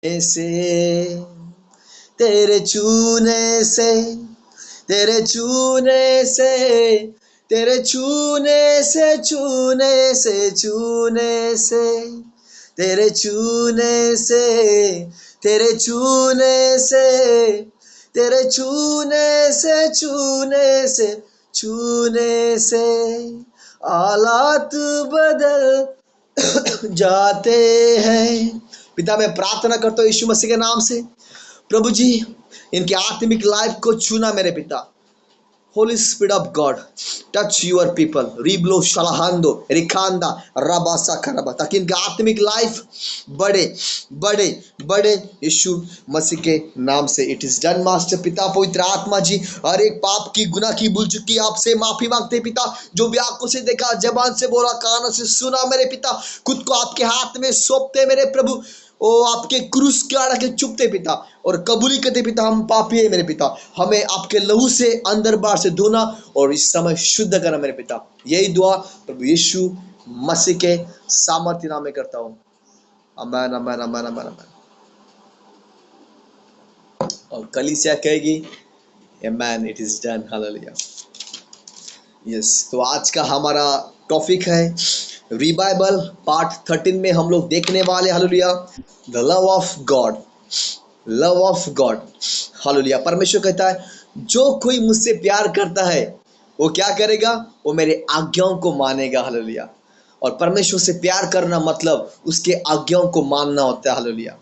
से तेरे छूने से तेरे छूने से तेरे छूने से छूने से छूने से तेरे छूने से तेरे छूने से तेरे छूने से छूने से छूने से हालात बदल जाते हैं। पिता मैं प्रार्थना करता हूँ यीशु मसीह के नाम से, प्रभु जी इनके आत्मिक लाइफ को छूना मेरे पिता। Holy Spirit of God, touch your people. Riblo shalahando, रिखांदा रबासा खरबा, ताकि इनका आत्मिक लाइफ बढ़े बढ़े बढ़े यीशु मसीह के नाम से। It is done master. पिता पवित्र आत्मा जी, हर एक पाप की गुनाह की भूल चुकी आपसे माफी मांगते पिता। जो भी आंखों से देखा, जबान से बोला, कानों से सुना मेरे पिता, खुद को आपके हाथ में सौंपते मेरे प्रभु। ओ आपके क्रूस के आड़ के चुपते पिता और कबूली करते पिता, हम पापी है मेरे पिता, हमें आपके लहू से अंदर बाहर से धोना और इस समय शुद्ध करना मेरे पिता। यही दुआ प्रभु यीशु मसीह के सामर्थ्य नाम में करता हूँ। Amen amen amen amen amen. और कलीसिया कहेगी amen. It is done. Hallelujah. Yes, तो आज का हमारा टॉपिक है रिवाइवल पार्ट 13 में हम लोग देखने वाले hallelujah the love of God. Love of God hallelujah. परमेश्वर कहता है जो कोई मुझसे प्यार करता है वो क्या करेगा, वो मेरे आज्ञाओं को मानेगा हालेलुया। और परमेश्वर से प्यार करना मतलब उसके आज्ञाओं को मानना होता है हालेलुया।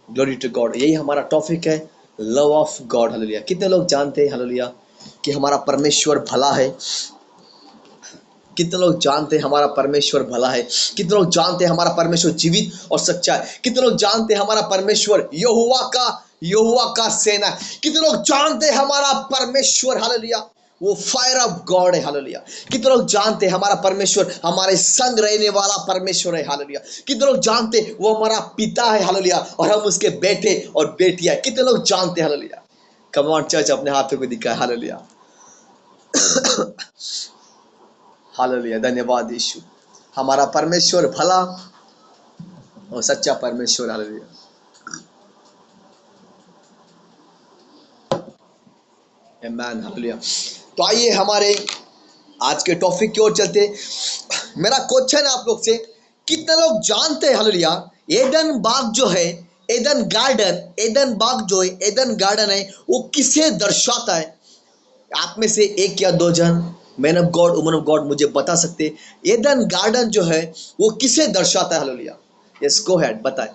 Glory to God. यही हमारा टॉपिक है लव ऑफ गॉड हालेलुया। कितने लोग जानते हैं हालेलुया कि हमारा परमेश्वर भला है? कितने लोग जानते हैं हमारा परमेश्वर भला है? कितने लोग जानते हैं हमारा परमेश्वर जीवित और सच्चा है? कितने लोग जानते हैं हमारा परमेश्वर यहोवा का सेना? कितने लोग जानते हैं हमारा परमेश्वर हालेलुया वो फायर ऑफ गॉड है हालेलुया? कितने लोग जानते हैं हमारा परमेश्वर हमारे संग रहने वाला परमेश्वर है हालेलुया? कितने लोग जानते हैं वो हमारा पिता है हालेलुया और हम उसके बेटे और बेटियां? कितने लोग जानते हैं हालेलुया? कम ऑन चर्च, अपने हाथों को दिखाए हालेलुया। हालेलुया। धन्यवाद यीशु। हमारा परमेश्वर भला और सच्चा परमेश्वर हालेलुया। आमीन हालेलुया। तो आइए हमारे आज के टॉपिक की ओर चलते। मेरा क्वेश्चन है आप लोग से, कितने लोग जानते हैं हालेलुया एडन बाग जो है, एडन गार्डन, एडन बाग जो है, एडन गार्डन है, वो किसे दर्शाता है? आप में से एक या दो जन man of God woman of God मुझे बता सकते हैं एडन गार्डन जो है वो किसे दर्शाता है हालेलुया? यस, गो अहेड, बताएं।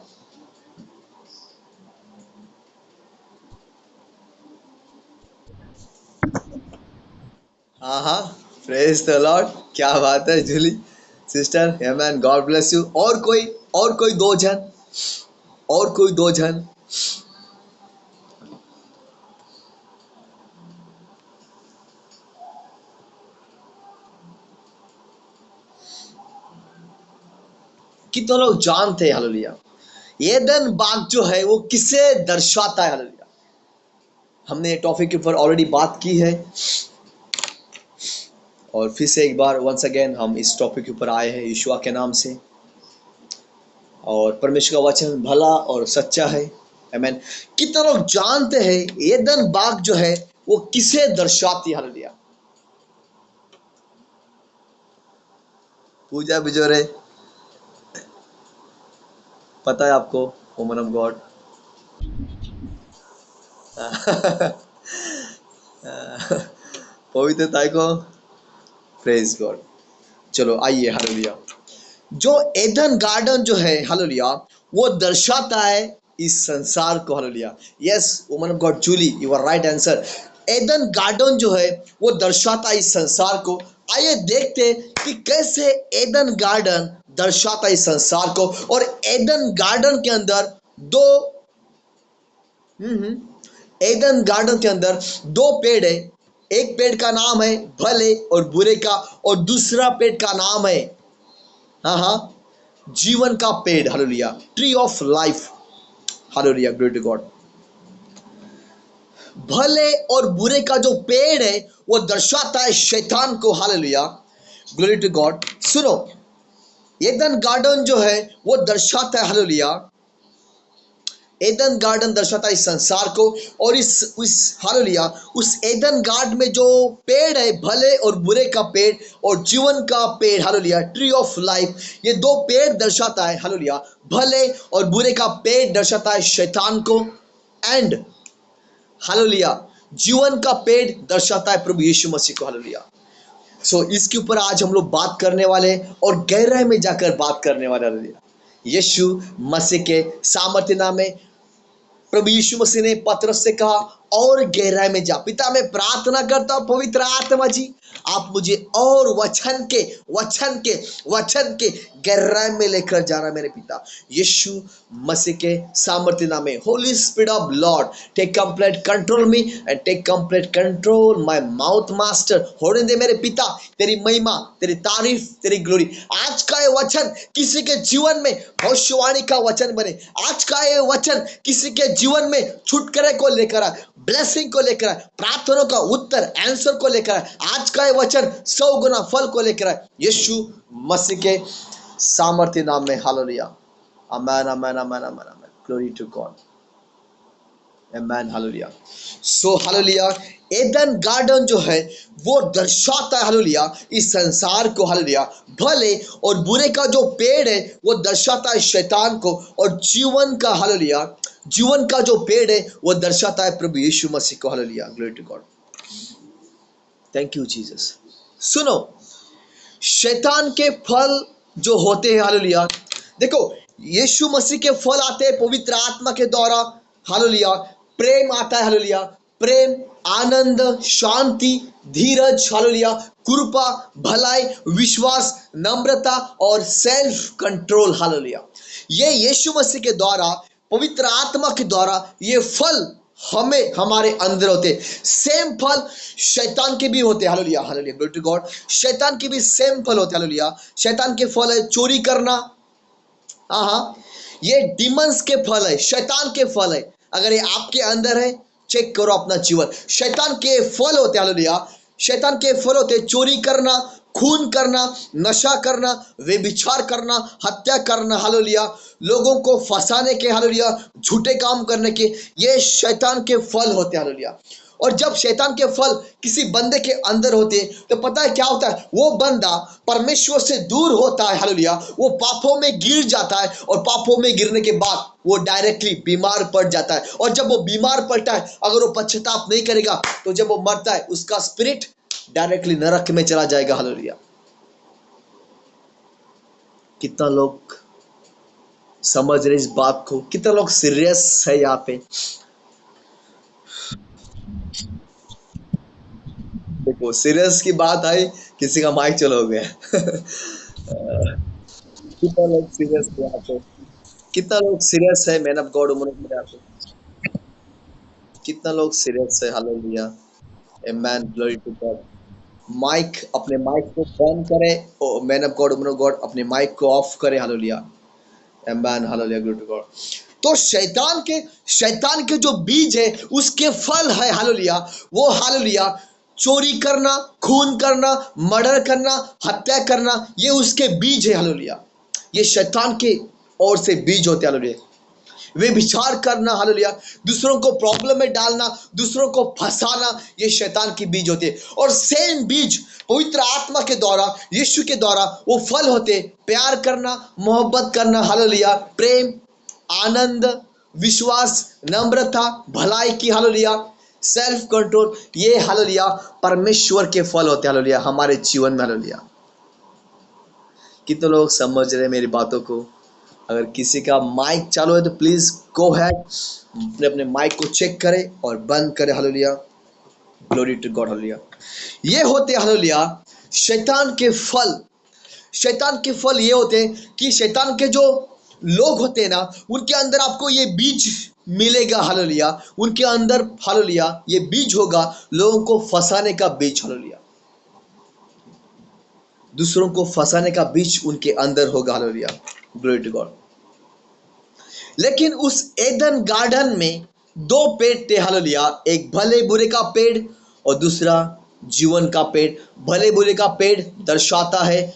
हाँ हाँ, प्रेज द लॉर्ड। क्या बात है Julie sister, amen, God bless you. और कोई दो जन, और कोई दो जन। कितने लोग जानते हैं हालेलुया एडन बाग जो है वो किसे दर्शाता है हालेलुया? हमने टॉपिक के ऊपर ऑलरेडी बात की है और फिर से एक बार वंस अगेन हम इस टॉपिक के ऊपर आए हैं यीशुआ के नाम से। और परमेश्वर का वचन भला और सच्चा है, आमीन। कितने लोग जानते हैं एडन बाग जो है वो किसे दर्शाती है हालेलुया? पूजा बिजोरे, पता है आपको वुमन ऑफ गॉड? पवित्रता को, प्रेज गॉड। चलो आइए हालेलुया। जो एडन गार्डन जो है हालेलुया वो दर्शाता है इस संसार को hallelujah. Yes woman of God Julie, you are right answer. Eden garden जो है वो दर्शाता है इस संसार को। आइए देखते कि कैसे एडन गार्डन दर्शाता है इस संसार को। और एडन गार्डन के अंदर दो एडन गार्डन के अंदर दो पेड़ है। एक पेड़ का नाम है भले और बुरे का, और दूसरा पेड़ का नाम है हाँ हाँ जीवन का पेड़ hallelujah, tree of life hallelujah, glory to God. भले और बुरे का जो पेड़ है वो दर्शाता है शैतान को हालेलुया, ग्लोरी टू गॉड। सुनो, एडन गार्डन जो है वो दर्शाता है हालेलुया एदन गार्डन दर्शाता है इस संसार को। और इस हालेलुया, उस एदन गार्डन में जो पेड़ है, भले और बुरे का पेड़ और जीवन का पेड़, हालेलुया, ट्री ऑफ लाइफ, ये दो पेड़ दर्शाता है, हालेलुया, भले और बुरे का पेड़ दर्शाता है शैतान को, एंड हालेलुया, जीवन का पेड़ दर्शाता है प्रभु यीशु मसीह को, हालेलुया। सो इसके ऊपर आज हम लोग बात करने वाले हैं और गहराई में जाकर बात करने वाले, हालेलुया। यीशु मसीह के सामर्थ्य नाम में प्रभु यीशु मसीह ने पतरस से कहा, और गहराई में जा। पिता, मैं प्रार्थना करता हूं पवित्र आत्मा जी, आप मुझे और वचन के गहराई में लेकर जाना मेरे पिता, यीशु मसीह के सामर्थ्य नाम में। Holy spirit of Lord, take complete control me and take complete control my mouth master. होने दे मेरे पिता तेरी महिमा, तेरी तारीफ, तेरी ग्लोरी। आज का ये वचन किसी के जीवन में भविष्यवाणी का वचन बने। आज का ये वचन किसी के जीवन में छुटकारे को लेकर आए, ब्लेसिंग को लेकर आए, प्रार्थना का उत्तर, आंसर को लेकर आए। आज का ये वचन 100 गुना फल को लेकर आए, यीशु मसीह के सामर्थ्य नाम में, hallelujah. Amen, amen, amen, amen, amen. Glory to God, amen, hallelujah. So hallelujah, Eden garden जो है वो दर्शाता है, हालेलुया, इस संसार को, हालेलुया। भले और बुरे का जो पेड़ है वो दर्शाता है शैतान को, और जीवन का, हालेलुया, जीवन का जो पेड़ है वो दर्शाता है प्रभु यीशु मसीह को, hallelujah. Glory to God, thank you Jesus. सुनो, शैतान के फल जो होते हैं, हालेलुया, देखो, यीशु मसीह के फल आते हैं पवित्र आत्मा के द्वारा, हालेलुया। प्रेम आता है, हालेलुया, प्रेम, आनंद, शांति, धीरज, हालेलुया, कृपा, भलाई, विश्वास, नम्रता और सेल्फ कंट्रोल, हालेलुया। ये यीशु मसीह के द्वारा, पवित्र आत्मा के द्वारा ये फल हमें, हमारे अंदर होते। सेम फल शैतान के भी होते, hallelujah, hallelujah, glory to God. शैतान के भी सेम फल होते, हालेलुया। शैतान के फल है चोरी करना, हाँ, ये डिमंस के फल है, शैतान के फल है। अगर ये आपके अंदर है, चेक करो अपना जीवन। शैतान के फल होते, हालेलुया, शैतान के फल होते चोरी करना, खून करना, नशा करना, व्यभिचार करना, हत्या करना, हालेलुया, लोगों को फंसाने के, हालेलुया, झूठे काम करने के, ये शैतान के फल होते, हालेलुया। और जब शैतान के फल किसी बंदे के अंदर होते तो पता है क्या होता है, वो बंदा परमेश्वर से दूर होता है, हालेलुया, वो पापों में गिर जाता है, और पापों में गिरने के बाद वो डायरेक्टली बीमार पड़ जाता है। और जब वो बीमार पड़ता है, अगर वो पश्चाताप नहीं करेगा, तो जब वो मरता है उसका स्पिरिट डायरेक्टली नरक में चला जाएगा, हालेलुया। कितना लोग समझ रहे इस बात को, कितना लोग सीरियस है यहाँ पे। देखो, सीरियस की बात आई, किसी का माइक चलो हो गया। कितना लोग सीरियस है यहाँ पे, कितना लोग सीरियस है man of God woman of God, कितना लोग सीरियस है, hallelujah, amen, glory to God. Mic, अपने माइक को ऑन करे, और man of God woman of God अपने माइक को ऑफ करे, hallelujah, amen, hallelujah, glory to God. तो शैतान के जो बीज है उसके फल है, हालेलुया, वो, हालेलुया, चोरी करना, खून करना, मर्डर करना, हत्या करना, ये उसके बीज है, हालेलुया। ये शैतान के ओर से बीज होते हैं, हालेलुया। वे विचार करना, हालेलुया, दूसरों को प्रॉब्लम में डालना, दूसरों को फंसाना, ये शैतान की बीज होते हैं। और सेम बीज पवित्र आत्मा के द्वारा, यीशु के द्वारा वो फल होते, प्यार करना, मोहब्बत करना, हालेलुया, प्रेम, आनंद, विश्वास, नम्रता, भलाई की, हालेलुया, सेल्फ कंट्रोल, ये, हालेलुया, परमेश्वर के फल होते हैं, हालेलुया, हमारे जीवन में, हालेलुया। कितने लोग समझ रहे हैं मेरी बातों को। अगर किसी का माइक चालू है तो प्लीज गो हैड, अपने अपने माइक को चेक करें और बंद करें, hallelujah, glory to God, hallelujah. ये होते, हालेलुया, शैतान के फल। शैतान के फल ये होते हैं कि शैतान के जो लोग होते हैं ना, उनके अंदर आपको ये बीज मिलेगा, हालेलुया, उनके अंदर, हालेलुया, ये बीज होगा लोगों को फंसाने का बीज, हालेलुया, दूसरों को फंसाने का बीज उनके अंदर होगा, हालेलुया, ग्लोरी टू गॉड। लेकिन उस एदन गार्डन में दो पेड़ थे, हालेलुया, एक भले बुरे का पेड़ और दूसरा जीवन का पेड़। भले बुरे का पेड़ दर्शाता है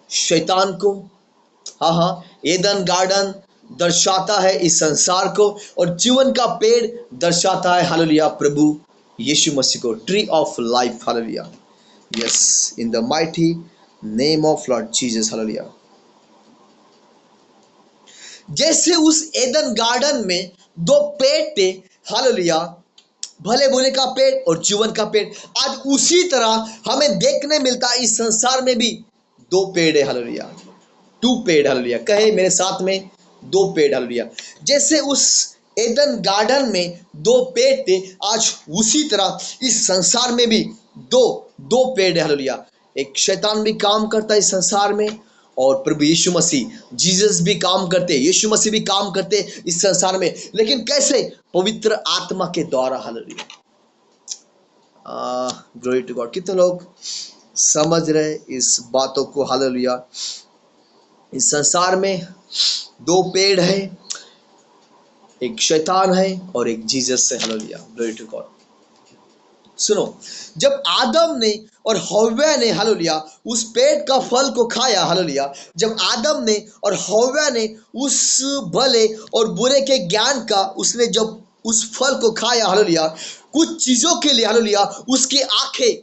शैतान को, हाँ हाँ, एदन गार्डन दर्शाता है इस संसार को, और जीवन का पेड़ दर्शाता है हालेलुया प्रभु यीशु मसीह को, tree of life hallelujah. Yes, in the mighty name of Lord Jesus hallelujah. जैसे उस एदन गार्डन में दो पेड़ थे हालेलुया, भले बुरे का पेड़ और जीवन का पेड़, आज उसी तरह हमें देखने मिलता है इस संसार में भी दो पेड़ है हालेलुया, टू पेड़ हालेलुया। कहे मेरे साथ में, दो पेड़ हालेलुया। जैसे उस एदन गार्डन में दो पेड़ थे, आज उसी तरह इस संसार में भी दो दो पेड़ है हालेलुया। एक शैतान भी काम करता है इस संसार में, और प्रभु यीशु मसीह जीसस भी काम करते, यीशु मसीह भी काम करते इस संसार में। लेकिन कैसे? पवित्र आत्मा के द्वारा हालेलुया। Glory to God. कितने लोग समझ रहे इस बातों को हालेलुया। इस संसार में दो पेड़ है, एक शैतान है और एक जीसस है हालेलुया। Glory to God. सुनो, जब आदम ने और हव्वा ने हालेलुया उस पेड़ का फल को खाया हालेलुया, जब आदम ने और हव्वा ने उस भले और बुरे के ज्ञान का उसने जब उस फल को खाया हालेलुया, कुछ चीजों के लिए हालेलुया उसकी आंखें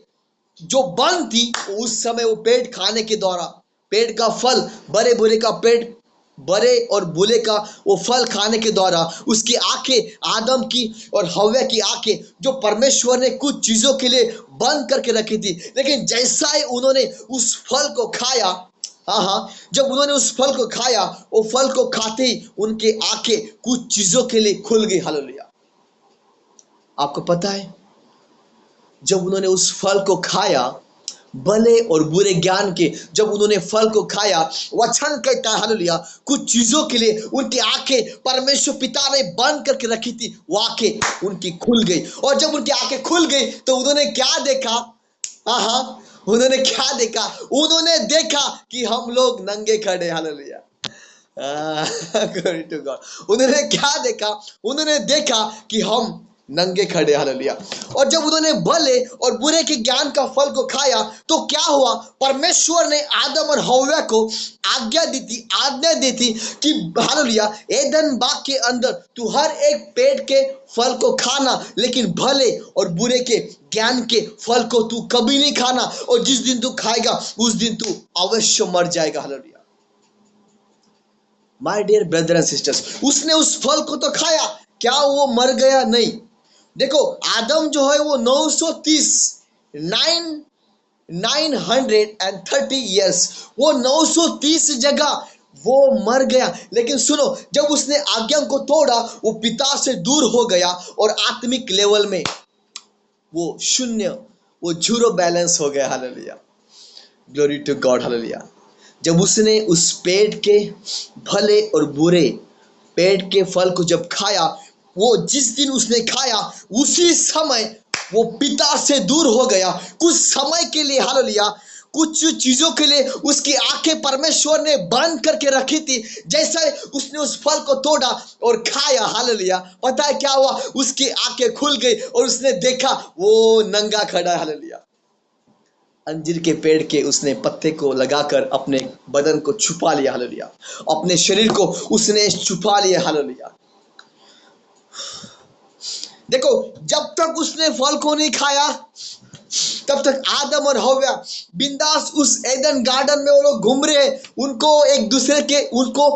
जो बंद थी, उस समय वो पेड़ खाने के द्वारा, पेड़ का फल, बड़े बुरे का पेड़, बड़े और बुरे का वो फल खाने के द्वारा उसकी आंखें, आदम की और हव्वा की आंखें, जो परमेश्वर ने कुछ चीजों के लिए बंद करके रखी थी, लेकिन जैसा ही उन्होंने उस फल को खाया, हाँ, जब उन्होंने उस फल को खाया, वो फल को खाते ही उनके आंखें कुछ चीजों के लिए खुल गई हालेलुया। आपको पता है, जब उन्होंने उस फल को खाया, भले और बुरे ज्ञान के, जब उन्होंने फल को खाया, वचन कहता है हालेलुया कुछ चीजों के लिए उनकी आंखें परमेश्वर पिता ने बंद करके रखी थी, वो आंखें उनकी खुल गई। और जब उनकी आंखें खुल गई तो उन्होंने क्या देखा? हाँ, उन्होंने क्या देखा? उन्होंने देखा कि हम लोग नंगे खड़े हालेलुया। Glory to God। उन्होंने क्या देखा? उन्होंने देखा कि हम नंगे खड़े हालेलुया। और जब उन्होंने भले और बुरे के ज्ञान का फल को खाया तो क्या हुआ? परमेश्वर ने आदम और हव्वा को आज्ञा दी थी कि हालेलुया एदन बाग के अंदर तू हर एक पेड़ के फल को खाना, लेकिन भले और बुरे के ज्ञान के फल को तू कभी नहीं खाना, और जिस दिन तू खाएगा उस दिन तू अवश्य मर जाएगा hallelujah. My dear brother and sisters, उसने उस फल को तो खाया, क्या वो मर गया? नहीं। देखो, आदम जो है वो 930 ईयर्स, वो 930 जगह वो मर गया। लेकिन सुनो, जब उसने आज्ञा को तोड़ा, वो पिता से दूर हो गया और आत्मिक लेवल में वो शून्य, वो जीरो बैलेंस हो गया hallelujah. Glory to God hallelujah. जब उसने उस पेड़ के भले और बुरे पेड़ के फल को जब खाया, वो जिस दिन उसने खाया उसी समय वो पिता से दूर हो गया। कुछ समय के लिए हालेलुया, कुछ चीजों के लिए उसकी आंखें परमेश्वर ने बंद करके रखी थी। जैसे उसने उस फल को तोड़ा और खाया हालेलुया, पता है क्या हुआ? उसकी आंखें खुल गई और उसने देखा वो नंगा खड़ा हालेलुया। अंजीर के पेड़ के उसने पत्ते को लगाकर अपने बदन को छुपा लिया हालेलुया, अपने शरीर को उसने छुपा लिया हालेलुया। देखो, जब तक उसने फल को नहीं खाया तब तक आदम और हव्वा बिंदास उस एदन गार्डन में वो लोग घूम रहे हैं, उनको एक दूसरे के उनको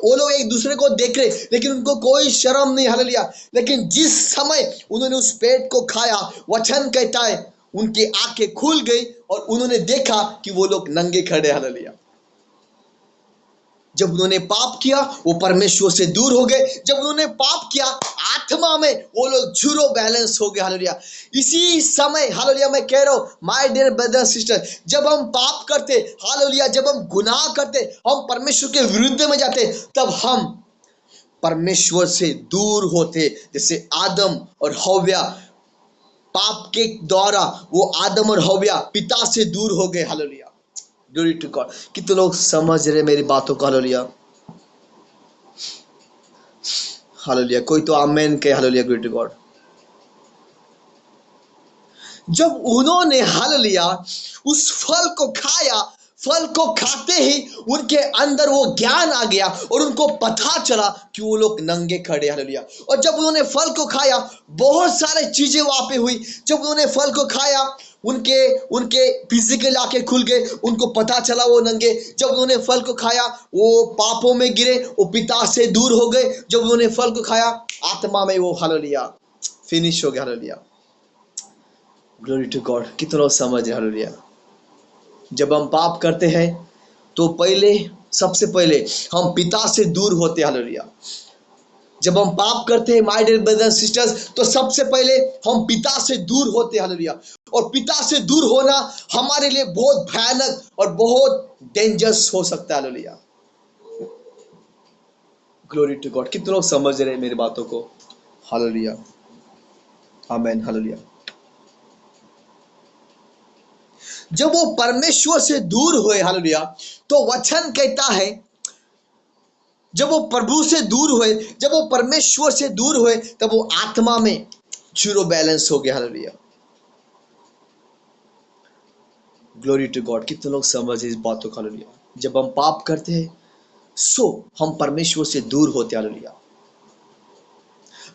वो लोग एक दूसरे को देख रहे, लेकिन उनको कोई शर्म नहीं हालेलुया। लेकिन जिस समय उन्होंने उस पेड़ को खाया, वचन कहता है उनकी आंखें खुल गई और उन्होंने देखा कि वो लोग नंगे खड़े हालेलुया। जब उन्होंने पाप किया वो परमेश्वर से दूर हो गए। जब उन्होंने पाप किया आत्मा में वो लोग जीरो बैलेंस हो गए हालेलुया। इसी समय हालेलुया मैं कह रहा हूं माय डियर ब्रदर सिस्टर, जब हम पाप करते हालेलुया, जब हम गुनाह करते, हम परमेश्वर के विरुद्ध में जाते, तब हम परमेश्वर से दूर होते। जैसे आदम और हव्वा पाप के द्वारा वो आदम और हव्वा पिता से दूर हो गए हालेलुया। Glory to God. कितने लोग समझ रहे मेरी बातों को हालेलुया? हालेलुया। कोई तो आमेन कहे हालेलुया। Glory to God. जब उन्होंने हालेलुया उस फल को खाया, फल को खाते ही उनके अंदर वो ज्ञान आ गया और उनको पता चला कि वो लोग नंगे खड़े। हालेलुया। और जब उन्होंने फल को खाया, बहुत सारे चीजें वहां पे हुई। जब उन्होंने फल को खाया, उनके उनके फिजिकल आंखें खुल गए, उनको पता चला वो नंगे। जब उन्होंने फल को खाया, वो पापों में गिरे, वो पिता से दूर हो गए। जब उन्होंने फल को खाया, आत्मा में वो हालेलुया फिनिश हो गया। Hallelujah, glory to God. कितना लोग समझ। हालेलुया। जब हम पाप करते हैं तो सबसे पहले हम पिता से दूर होते हैं। हालेलुया। जब हम पाप करते हैं माय डियर ब्रदर्स सिस्टर्स, तो सबसे पहले हम पिता से दूर होते हैं। हालेलुया। और पिता से दूर होना हमारे लिए बहुत भयानक और बहुत डेंजरस हो सकता है। Hallelujah, glory to God. कितने लोग समझ रहे हैं मेरी बातों को। Hallelujah, amen. हालेलुया। जब वो परमेश्वर से दूर हुए, हालेलुया, तो वचन कहता है, जब वो प्रभु से दूर हुए, जब वो परमेश्वर से दूर हुए, तब वो आत्मा में जीरो बैलेंस हो गया। Hallelujah, glory to God. कितने लोग समझ इस बातों को। हालेलुया। जब हम पाप करते हैं, सो हम परमेश्वर से दूर होते। हालेलुया।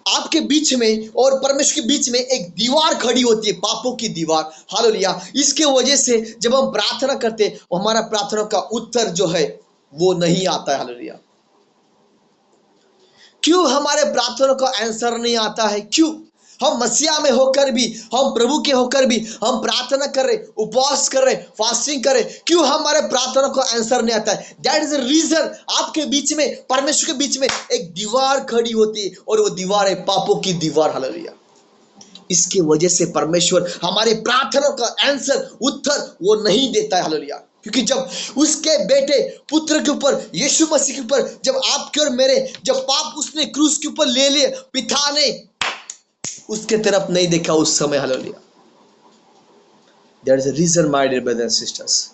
आपके बीच में और परमेश्वर के बीच में एक दीवार खड़ी होती है, पापों की दीवार। हालेलुया। इसके वजह से जब हम प्रार्थना करते हैं, हमारा प्रार्थना का उत्तर जो है वो नहीं आता है। हालेलुया। क्यों हमारे प्रार्थना का आंसर नहीं आता है? क्यों हम मसीहा में होकर भी, हम प्रभु के होकर भी हम प्रार्थना कर रहे, उपवास कर रहे, फास्टिंग कर रहे, क्यों हमारे प्रार्थना का आंसर नहीं आता है? That is the reason. आपके बीच में, परमेश्वर के बीच में एक दीवार खड़ी होती है, और वो दीवार है पापों की दीवार। हालेलुया। इसके वजह से परमेश्वर हमारी प्रार्थना का आंसर, उत्तर वो नहीं देता है। हालेलुया। क्योंकि जब उसके बेटे पुत्र के ऊपर, यीशु मसीह के ऊपर, जब आपके और मेरे जब पाप उसने क्रूस के ऊपर ले लिए, पिता ने उसके तरफ नहीं देखा उस समय। Hallelujah. That is the reason my dear brothers and sisters.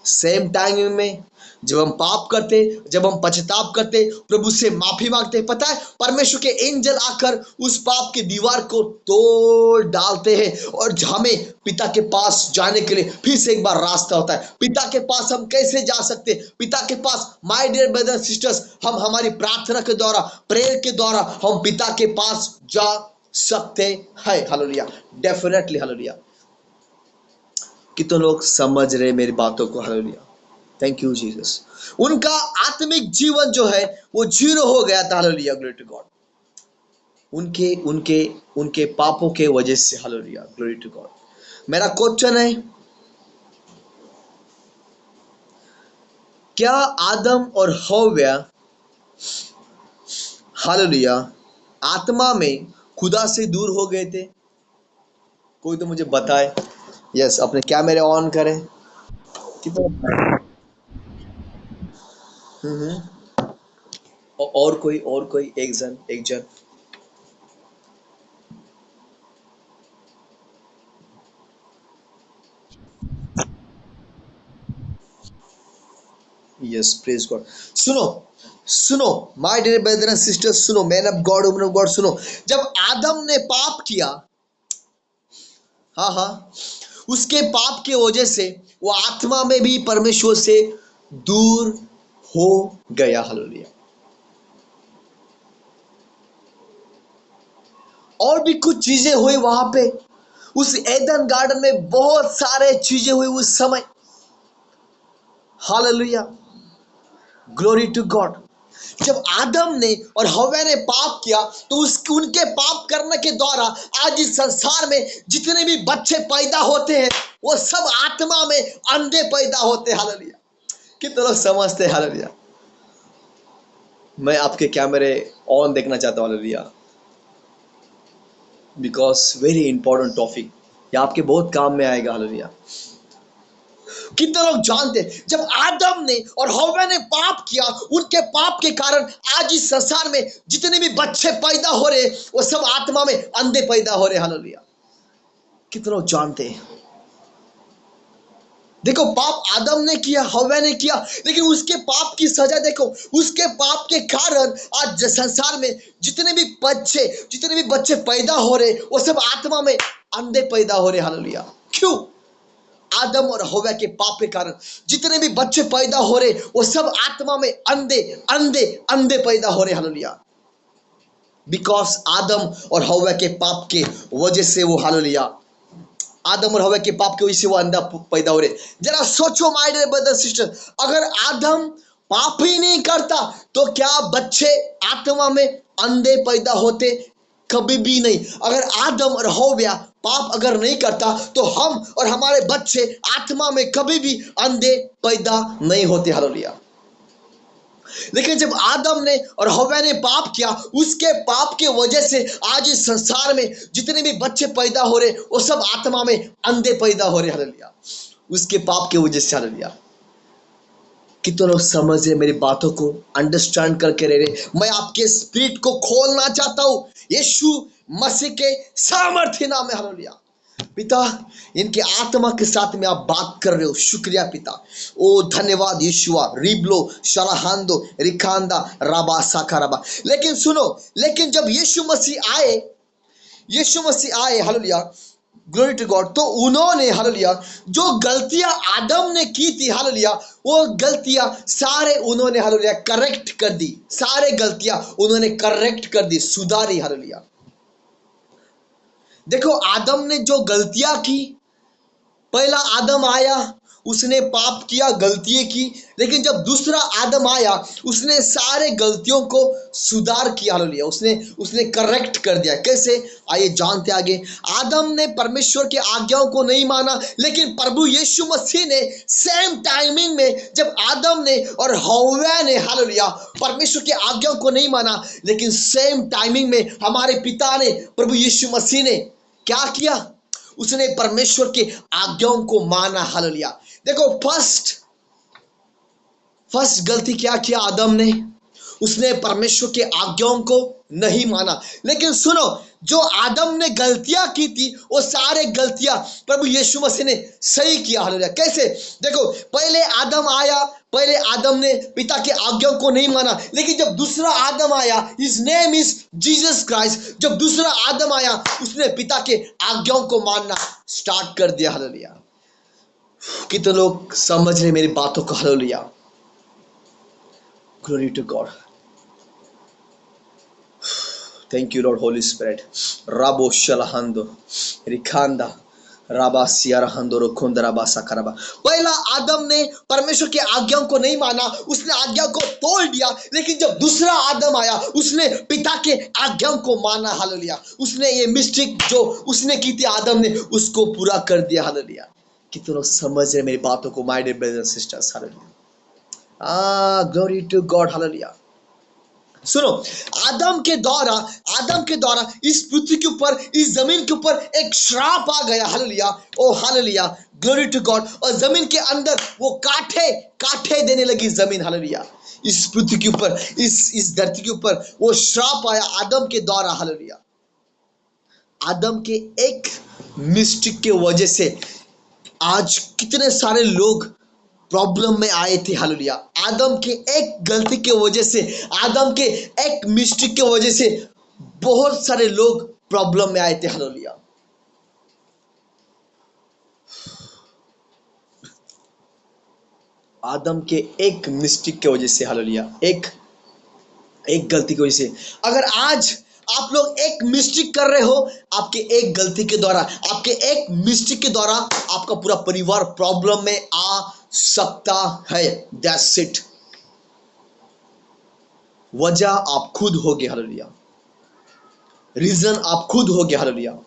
Same time में जब हम पाप करते, जब हम पश्चाताप करते, प्रभु से माफी मांगते, पता है परमेश्वर के एंजल आकर उस पाप की दीवार को तोड़ डालते हैं, और हमें पिता के पास जाने के लिए फिर से एक बार रास्ता होता है। पिता के पास हम कैसे जा सकते? पिता के पास माय डियर ब्रदर्स सिस्टर्स, हम हमारी प्रार्थना के द्वारा, प्रेयर के द्वारा हम पिता के पास जा सकते हैं। Hallelujah, definitely. हालेलुया। कितने लोग समझ रहे मेरी बातों को? Hallelujah, thank you Jesus. उनका आत्मिक जीवन जो है वो जीरो हो गया था। Hallelujah, glory to God. उनके उनके उनके पापों के वजह से। Hallelujah, glory to God. मेरा क्वेश्चन है, क्या आदम और हव्वा, हालेलुया, आत्मा में खुदा से दूर हो गए थे? कोई तो मुझे बताए। यस, अपने कैमरे ऑन करें। कितना और कोई एक जन। Yes, praise God. सुनो, सुनो my dear brother and sister, सुनो, man of God, woman of God, सुनो। जब आदम ने पाप किया, हाँ हाँ, उसके पाप के वजह से वो आत्मा में भी परमेश्वर से दूर हो गया। हालेलुया। और भी कुछ चीजें हुई वहां पे, उस एडन गार्डन में बहुत सारे चीजें हुई उस समय। Hallelujah, glory to God. जब आदम ने और हव्वा ने पाप किया, तो उनके पाप करने के द्वारा आज इस संसार में जितने भी बच्चे पैदा होते हैं, वो सब आत्मा में अंधे पैदा होते हैं। हालेलुया, कितने लोग समझते हैं? हालेलुया। मैं आपके कैमरे ऑन देखना चाहता हूँ। Hallelujah, because very important topic, ये आपके बहुत काम में आएगा। हालेलुया। कितने लोग जानते हैं, जब आदम ने और हव्वा ने पाप किया, उनके पाप के कारण आज इस संसार में जितने भी बच्चे पैदा हो रहे, वो सब आत्मा में अंधे पैदा हो रहे। हालेलुया, कितने लोग जानते हैं? देखो, पाप आदम ने किया, हव्वा ने किया, लेकिन उसके पाप की सजा देखो। उसके पाप के कारण आज संसार में जितने भी बच्चे पैदा हो रहे, वो सब आत्मा में अंधे पैदा हो रहे। हालेलुया। क्यों? आदम और हव्वा के पाप के कारण जितने भी बच्चे पैदा हो रहे वो सब आत्मा में अंधे अंधे अंधे पैदा हो रहे। हालेलुया। बिकॉज आदम और हव्वा के पाप के वजह से वो, हालेलुया, आदम और हव्वा के पाप की वजह से वो अंधा पैदा हो रहे। जरा सोचो माय डियर ब्रदर सिस्टर, अगर आदम पाप ही नहीं करता तो क्या बच्चे आत्मा में अंधे पैदा होते? कभी भी नहीं। अगर आदम और हव्वा पाप अगर नहीं करता तो हम और हमारे बच्चे आत्मा में कभी भी अंधे पैदा नहीं होते। हालेलुया। लेकिन जब आदम ने और हव्वा ने पाप किया, उसके पाप के वजह से आज इस संसार में जितने भी बच्चे पैदा हो रहे वो सब आत्मा में अंधे पैदा हो रहे। हालेलुया। उसके पाप के वजह से। हालेलुया। कितने लोग समझ रहे मेरी बातों को, अंडरस्टैंड करके रह रहे? मैं आपके स्पिरिट को खोलना चाहता हूं यीशु मसीह के सामर्थ्य नाम में। हालेलुया। पिता, इनके आत्मा के साथ में आप बात कर रहे हो, शुक्रिया पिता। ओ धन्यवाद यीशुआ। रिबलो शराहांदो रिखांदा राबा साखा राबा। लेकिन सुनो, लेकिन जब यीशु मसीह आए, हालेलुया, ग्लोरी टू गॉड, तो उन्होंने, हालेलुया, जो गलतियां आदम ने की थी, हालेलुया, वो गलतियां सारे उन्होंने, हालेलुया, करेक्ट कर दी। सारे गलतियां उन्होंने करेक्ट कर दी, सुधारी। हालेलुया। देखो, आदम ने जो गलतियां की, पहला आदम आया, उसने पाप किया, गलतियां की, लेकिन जब दूसरा आदम आया उसने सारे गलतियों को सुधार किया। हालेलुया। उसने करेक्ट कर दिया। कैसे? आइए जानते आगे। आदम ने परमेश्वर की आज्ञाओं को नहीं माना, लेकिन प्रभु यीशु मसीह ने सेम टाइमिंग में, जब आदम ने और हव्वा ने, हालेलुया, परमेश्वर की आज्ञाओं को नहीं माना, लेकिन सेम टाइमिंग में हमारे पिता ने, प्रभु यीशु मसीह ने क्या किया? उसने परमेश्वर के आज्ञाओं को माना। हालेलुया। देखो, फर्स्ट गलती क्या किया आदम ने? उसने परमेश्वर के आज्ञाओं को नहीं माना। लेकिन सुनो, जो आदम ने गलतियां की थी वो सारे गलतियां प्रभु यीशु मसीह ने सही किया। हालेलुया। कैसे? देखो, पहले आदम आया, पहले आदम ने पिता के आज्ञाओं को नहीं माना, लेकिन जब दूसरा आदम आया, his name is Jesus Christ, जब दूसरा आदम आया उसने पिता के आज्ञाओं को मानना स्टार्ट कर दिया। हालेलुया। कितने लोग समझ रहे मेरी बातों को? Hallelujah. Glory to God. Thank you Lord Holy Spirit. राबो शलहंदो रिखांदा राबा सियारहंदो रोखोंदा राबा साकराबा। पहला आदम ने परमेश्वर की आज्ञाओं को नहीं माना, उसने आज्ञा को तोड़ दिया, लेकिन जब दूसरा आदम आया उसने पिता के आज्ञाओं को माना। हालेलुया। उसने ये मिस्टेक जो उसने की थी आदम ने, उसको पूरा कर दिया। हालेलुया। कितने लोग समझ रहे मेरी बातों को my dear brothers and sisters? Hallelujah. Glory to God. Hallelujah. सुनो, आदम के द्वारा इस पृथ्वी के ऊपर, इस जमीन के ऊपर एक श्राप आ गया। Hallelujah. Oh hallelujah. Glory to God. और जमीन के अंदर वो काठे देने लगी जमीन। हालेलुया। इस पृथ्वी के ऊपर, इस धरती के ऊपर वो श्राप आया आदम के द्वारा। हालेलुया। आदम के एक मिस्टेक के वजह से आज कितने सारे लोग प्रॉब्लम में आए थे। हालेलुया। आदम के एक गलती के वजह से, आदम के एक मिस्टेक के वजह से बहुत सारे लोग प्रॉब्लम में आए थे। हालेलुया। आदम के एक मिस्टेक के वजह से, हालेलुया, एक गलती की वजह से। अगर आज आप लोग एक मिस्टेक कर रहे हो, आपके एक गलती के द्वारा, आपके एक मिस्टेक के द्वारा आपका पूरा परिवार प्रॉब्लम में आ सकता है। That's it. वजह आप खुद होगे। हालेलुया। रीजन आप खुद होगे। हालेलुया।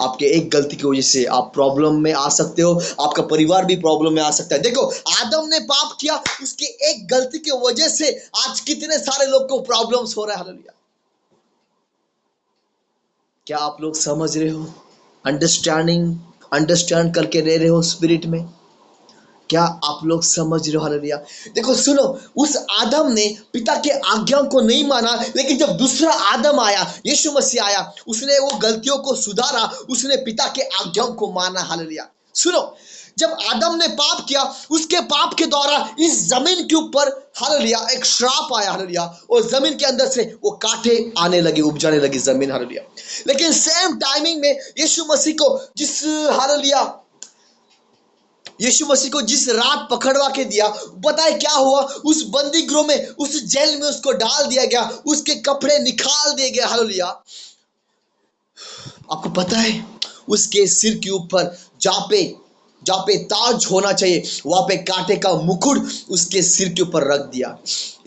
आपके एक गलती की वजह से आप प्रॉब्लम में आ सकते हो, आपका परिवार भी प्रॉब्लम में आ सकता है। देखो, आदम ने पाप किया, उसके एक गलती की वजह से आज कितने सारे लोग को प्रॉब्लम्स हो रहा है। हालेलुया। क्या आप लोग समझ रहे हो? अंडरस्टैंड करके रह रहे हो स्पिरिट में? क्या आप लोग समझ रहे हो? हालेलुया। देखो, सुनो, उस आदम ने पिता के आज्ञाओं को नहीं माना, लेकिन जब दूसरा आदम आया, यीशु मसीह आया, उसने वो गलतियों को सुधारा, उसने पिता के आज्ञाओं को माना। हालेलुया। सुनो, जब आदम ने पाप किया, उसके पाप के द्वारा इस जमीन के ऊपर, हालेलुया, एक श्राप आया। हालेलुया। और जमीन के अंदर से वो कांटे आने लगे, उपजाने लगी जमीन। हालेलुया। लेकिन सेम टाइमिंग में यीशु मसीह को, जिस, हालेलुया, यीशु मसीह को जिस रात पकड़वा के दिया, पता है क्या हुआ? उस बंदी गृह में, उस जेल में उसको डाल दिया गया, उसके कपड़े निकाल दिए गए। हालेलुया। आपको पता है उसके सिर के ऊपर जहाँ पे ताज होना चाहिए, वहां पे कांटे का मुकुट उसके सिर के ऊपर रख दिया।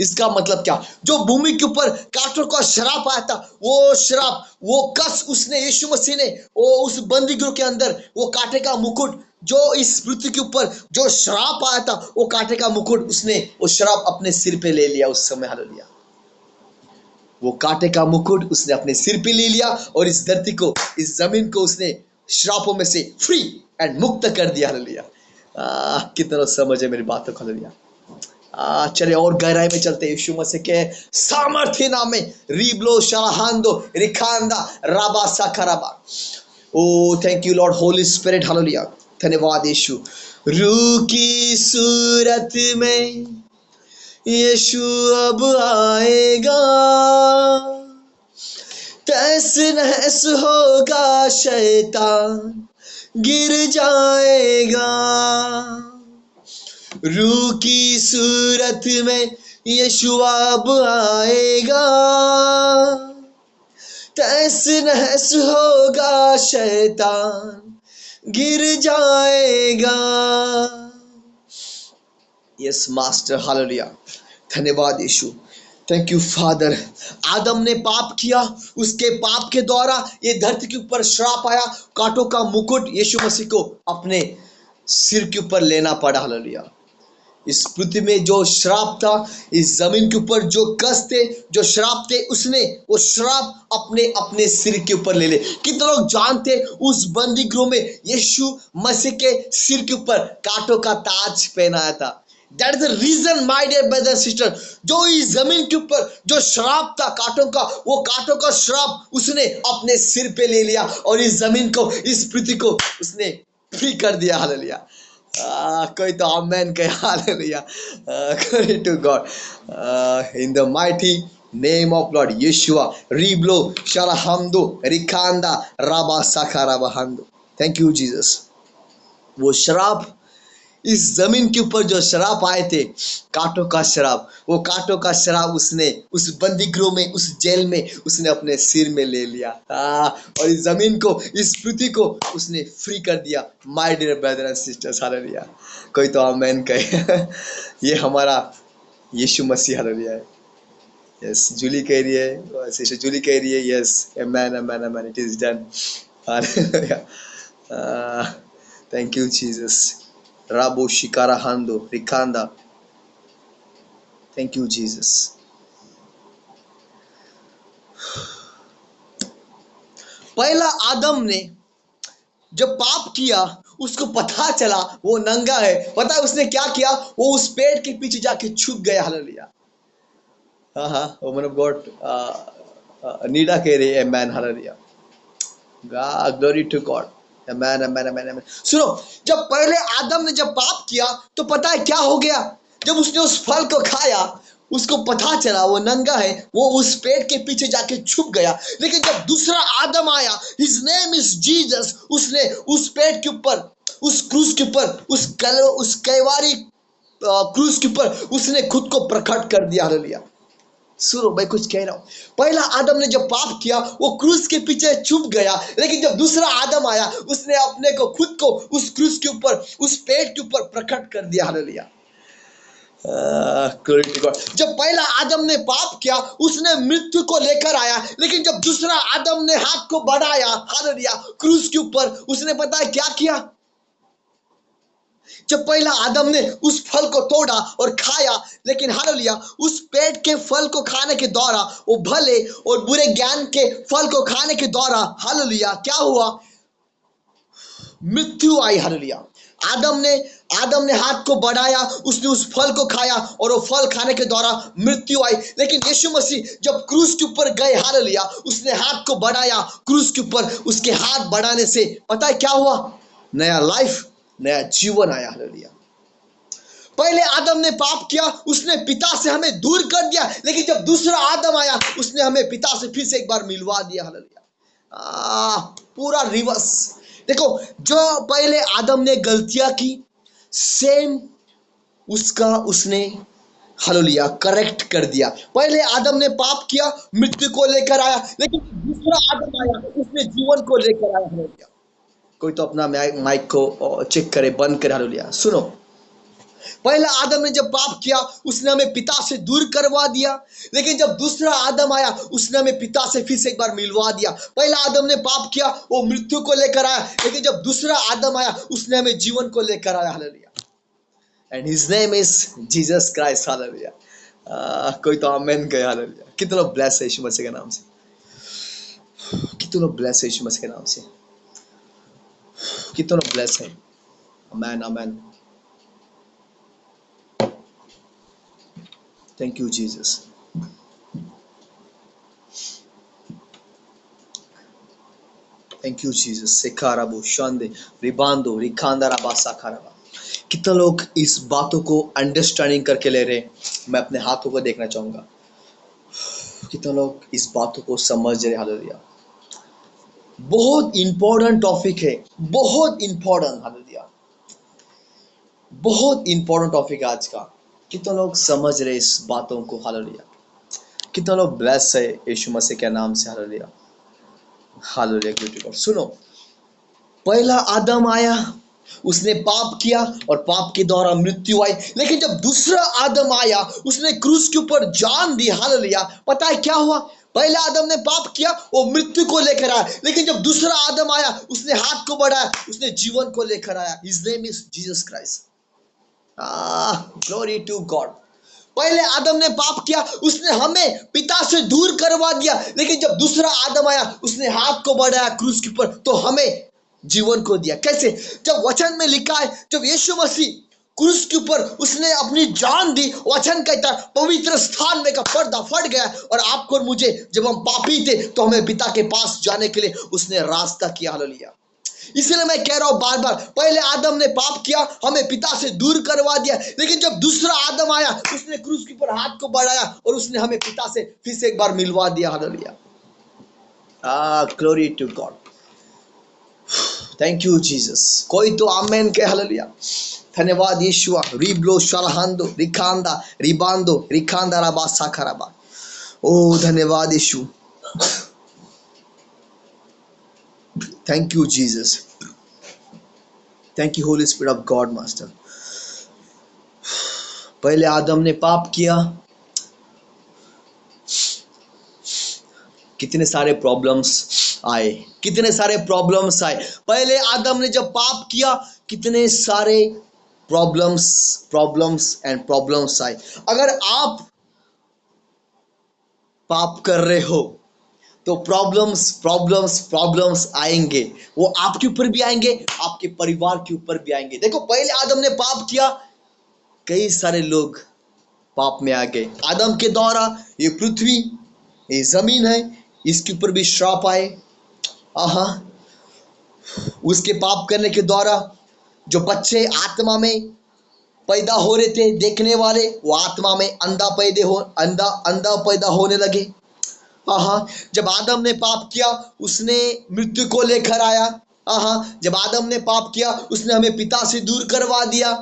इसका मतलब क्या? जो भूमि के ऊपर कांटों का श्राप आया था, वो श्राप, वो कस उसने, यीशु मसीह ने, वो उस बंदी गृह के अंदर वो कांटे का मुकुट, जो इस पृथ्वी के ऊपर जो श्राप आया था, वो कांटे का मुकुट उसने, वो श्राप अपने सिर पे ले लिया उस समय। हालेलुया। वो कांटे का मुकुट उसने अपने सिर पे ले लिया और इस धरती को, इस जमीन को उसने श्रापों में से फ्री एंड मुक्त कर दिया। हालेलुया। कितना समझ है मेरी बातों को। हालेलुया। चले और गहराई में चलते हैं। यीशु मसीह के सामर्थ्य नाम में रिब्लो शराहांदो रिखांदा राबा साखराबा। Oh thank you Lord Holy Spirit. Hallelujah. धन्यवाद यीशु। रूह की सूरत में यीशु अब आएगा, तहस नहस होगा, शैतान गिर जाएगा। रूह की सूरत में यीशु अब आएगा, तहस नहस होगा, शैतान गिर जाएगा। Yes master. हालेलुया। धन्यवाद यीशु। Thank you father. आदम ने पाप किया, उसके पाप के द्वारा ये धरती के ऊपर श्राप आया, कांटों का मुकुट यीशु मसीह को अपने सिर के ऊपर लेना पड़ा। हालेलुया। इस पृथ्वी में जो श्राप था, इस जमीन के ऊपर जो कष्ट थे, जो श्राप थे, उसने वो श्राप अपने अपने सिर के ऊपर ले ले। कितने लोग जानते उस बंदी गृह में यीशु मसीह के सिर के ऊपर कांटों का ताज पहनाया था। That is the reason my dear brother sister, जो इस जमीन के ऊपर जो श्राप था कांटों का, वो कांटों का श्राप उसने अपने सिर पे ले लिया और इस जमीन को, इस पृथ्वी को उसने फ्री कर दिया। हालेलुया। कोई तो आमेन कहे। Hallelujah. glory to God. In the mighty name of Lord Yeshua, Riblo Shalahamdo Rikanda Rabba Sakarabahando. Thank you Jesus. वो शराब, इस जमीन के ऊपर जो शराब आए थे, कांटों का शराब, वो कांटों का शराब उसने उस बंदी गृह में, उस जेल में उसने अपने सिर में ले लिया। और इस जमीन को, इस पृथ्वी को उसने फ्री कर दिया। My dear brother and sisters. Hallelujah. कोई तो आमेन कहे। ये हमारा यीशु मसीह। हालेलुया। यस, जूली कह रही है, सिस्टर जूली कह रही है, yes amen amen amen, it is done. Hallelujah. Thank you Jesus. Rabo Shikara Hando Rikanda. Thank you Jesus. पहला आदम ने जब पाप किया, उसको पता चला वो नंगा है। पता है उसने क्या किया? वो उस पेड़ के पीछे जाके छुप गया। Hallelujah. Woman of God Nida कह रही है man. Hallelujah. Glory to God. Amen, amen, amen, amen. सुनो, जब पहले आदम ने जब पाप किया तो पता है क्या हो गया? जब उसने उस फल को खाया, उसको पता चला वो नंगा है, वो उस पेड़ के पीछे जाके छुप गया। लेकिन जब दूसरा आदम आया, हिज नेम इज जीसस, उसने उस पेड़ के ऊपर, उस क्रूस के ऊपर, उस कैवारी क्रूस के ऊपर उसने खुद को प्रकट कर दिया। हालेलुया। सुनो, मैं कुछ कह रहा हूं। पहला आदम ने जब पाप किया, वो क्रूस के पीछे छुप गया। लेकिन जब दूसरा आदम आया, उसने अपने को, खुद को उस क्रूस के ऊपर, उस पेड़ के ऊपर प्रकट कर दिया। हालेलुया। जब पहला आदम ने पाप किया, उसने मृत्यु को लेकर आया। लेकिन जब दूसरा आदम ने हाथ को बढ़ाया, हालेलुया, क्रूस के ऊपर, उसने पता है क्या किया? जब पहला आदम ने उस फल को तोड़ा और खाया, लेकिन हालेलुया, उस पेड़ के फल को खाने के द्वारा, वो भले और बुरे ज्ञान के फल को खाने के द्वारा, हालेलुया, क्या हुआ? मृत्यु आई। हालेलुया। आदम ने हाथ को बढ़ाया, उसने उस फल को खाया और वो फल खाने के द्वारा मृत्यु आई। लेकिन यीशु मसीह जब क्रूस के ऊपर गए, हालेलुया, उसने हाथ को बढ़ाया क्रूस के ऊपर, उसके हाथ बढ़ाने से पता है क्या हुआ? नया लाइफ, नया जीवन आया। हालेलुया। पहले आदम ने पाप किया, उसने पिता से हमें दूर कर दिया। लेकिन जब दूसरा आदम आया, उसने हमें पिता से फिर से एक बार मिलवा दिया। हालेलुया। पूरा रिवर्स। देखो, जो पहले आदम ने गलतियां की, सेम उसका उसने हालेलुया करेक्ट कर दिया। पहले आदम ने पाप किया, मृत्यु को लेकर आया, लेकिन दूसरा आदम आया, उसने जीवन को लेकर आया। हालेलुया। कोई तो अपना माइक को चेक करे, बंद करे। हालेलुया। सुनो, पहला आदम ने जब पाप किया उसने हमें पिता से दूर करवा दिया, लेकिन जब दूसरा आदम आया उसने हमें पिता से फिर से एक बार मिलवा दिया। पहला आदम ने पाप किया, वो मृत्यु को लेकर आया, लेकिन जब दूसरा आदम आया उसने हमें जीवन को लेकर आया। Hallelujah. And his name is Jesus Christ. Hallelujah. कोई तो आमेन कहे। हालेलुया। कितने लोग ब्लेस है यीशु मसीह के नाम से, कितने लोग ब्लेस है यीशु मसीह के नाम से, कितने लोग ब्लेस है। Amen amen. Thank you Jesus. Thank you Jesus. सेखाराबो शांदे रिबांदो रिखांदाराबा साखाराबा। कितना लोग इस बातों को अंडरस्टैंडिंग करके ले रहे, मैं अपने हाथों को देखना चाहूंगा। कितना लोग इस बातों को समझ रहे। हालेलुया। बहुत इंपॉर्टेंट टॉपिक है, बहुत इंपॉर्टेंट। हालेलुया। बहुत इंपॉर्टेंट टॉपिक है आज का। कितना लोग समझ रहे इस बातों को। हालेलुया। कितना लोग ब्लेस है यीशु मसीह के नाम से। Hallelujah. Hallelujah. Glory to God. सुनो, पहला आदम आया, उसने पाप किया और पाप के द्वारा मृत्यु आई, लेकिन जब दूसरा आदम आया उसने क्रूस के ऊपर जान दी। हालेलुया। पता है क्या हुआ? पहला आदम ने पाप किया, वो मृत्यु को लेकर आया, लेकिन जब दूसरा आदम आया उसने हाथ को बढ़ाया, उसने जीवन को लेकर आया। His name is Jesus Christ. Glory to God. पहले आदम ने पाप किया, उसने हमें पिता से दूर करवा दिया, लेकिन जब दूसरा आदम आया उसने हाथ को बढ़ाया क्रूस के ऊपर, तो हमें जीवन को दिया। कैसे? जब वचन में लिखा है, जब यीशु मसीह क्रूस के ऊपर उसने अपनी जान दी, वचन कहता है पवित्र स्थान में का पर्दा फट गया, और आपको और मुझे, जब हम पापी थे तो हमें पिता के पास जाने के लिए उसने रास्ता किया। हालेलुया। इसलिए मैं कह रहा हूं बार बार, पहले आदम ने पाप किया, हमें पिता से दूर करवा दिया, लेकिन जब दूसरा आदम आया उसने क्रूस के ऊपर हाथ को बढ़ाया और उसने हमें पिता से फिर से एक बार मिलवा दिया। Hallelujah. Glory to God. Thank you Jesus. कोई तो आमेन के। हालेलुया। धन्यवाद यीशुआ। रिब्लो शालहांदो रिखांदा रिबांदो रिखांदा राबा साखाराबा। ओ धन्यवाद यीशु। Thank you Jesus. Thank you Holy spirit of God master. पहले आदम ने पाप किया, कितने सारे प्रॉब्लम्स आए, कितने सारे प्रॉब्लम्स आए। पहले आदम ने जब पाप किया, कितने सारे प्रॉब्लम्स प्रॉब्लम्स एंड प्रॉब्लम्स आए। अगर आप पाप कर रहे हो तो प्रॉब्लम्स प्रॉब्लम्स प्रॉब्लम्स आएंगे। वो आपके ऊपर भी आएंगे, आपके परिवार के ऊपर भी आएंगे। देखो, पहले आदम ने पाप किया, कई सारे लोग पाप में आ गए। आदम के द्वारा ये पृथ्वी, ये जमीन है, इसके ऊपर भी श्राप आए। आहा, उसके पाप करने के द्वारा जो बच्चे आत्मा में पैदा हो रहे थे देखने वाले, वो आत्मा में अंधा पैदा होने लगे। आहा, जब आदम ने पाप किया उसने मृत्यु को लेकर आया। आहा, जब आदम ने पाप किया उसने हमें पिता से दूर करवा दिया।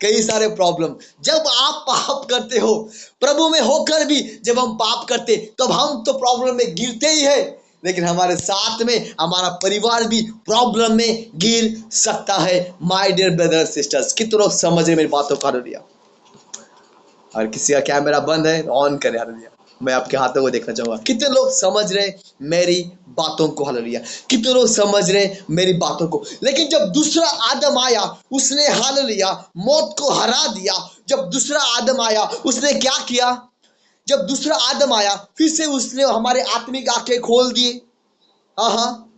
कई सारे प्रॉब्लम। जब आप पाप करते हो, प्रभु में होकर भी जब हम पाप करते, तब हम तो प्रॉब्लम में गिरते ही है, लेकिन हमारे साथ में हमारा परिवार भी प्रॉब्लम में गिर सकता है। माय डियर ब्रदर सिस्टर्स, कितने लोग समझ रहे मेरी बातों को? हालेलुया। और किसी का कैमरा बंद है, ऑन करे। हालेलुया। मैं आपके हाथों को देखना चाहूंगा। कितने लोग समझ रहे मेरी बातों को? हालेलुया। कितने लोग समझ रहे मेरी बातों को? लेकिन जब दूसरा आदम आया उसने, हालेलुया, मौत को हरा दिया। जब दूसरा आदम आया उसने क्या किया? जब दूसरा आदम आया फिर से उसने हमारे आत्मिक आंखें खोल दिए। हाँ,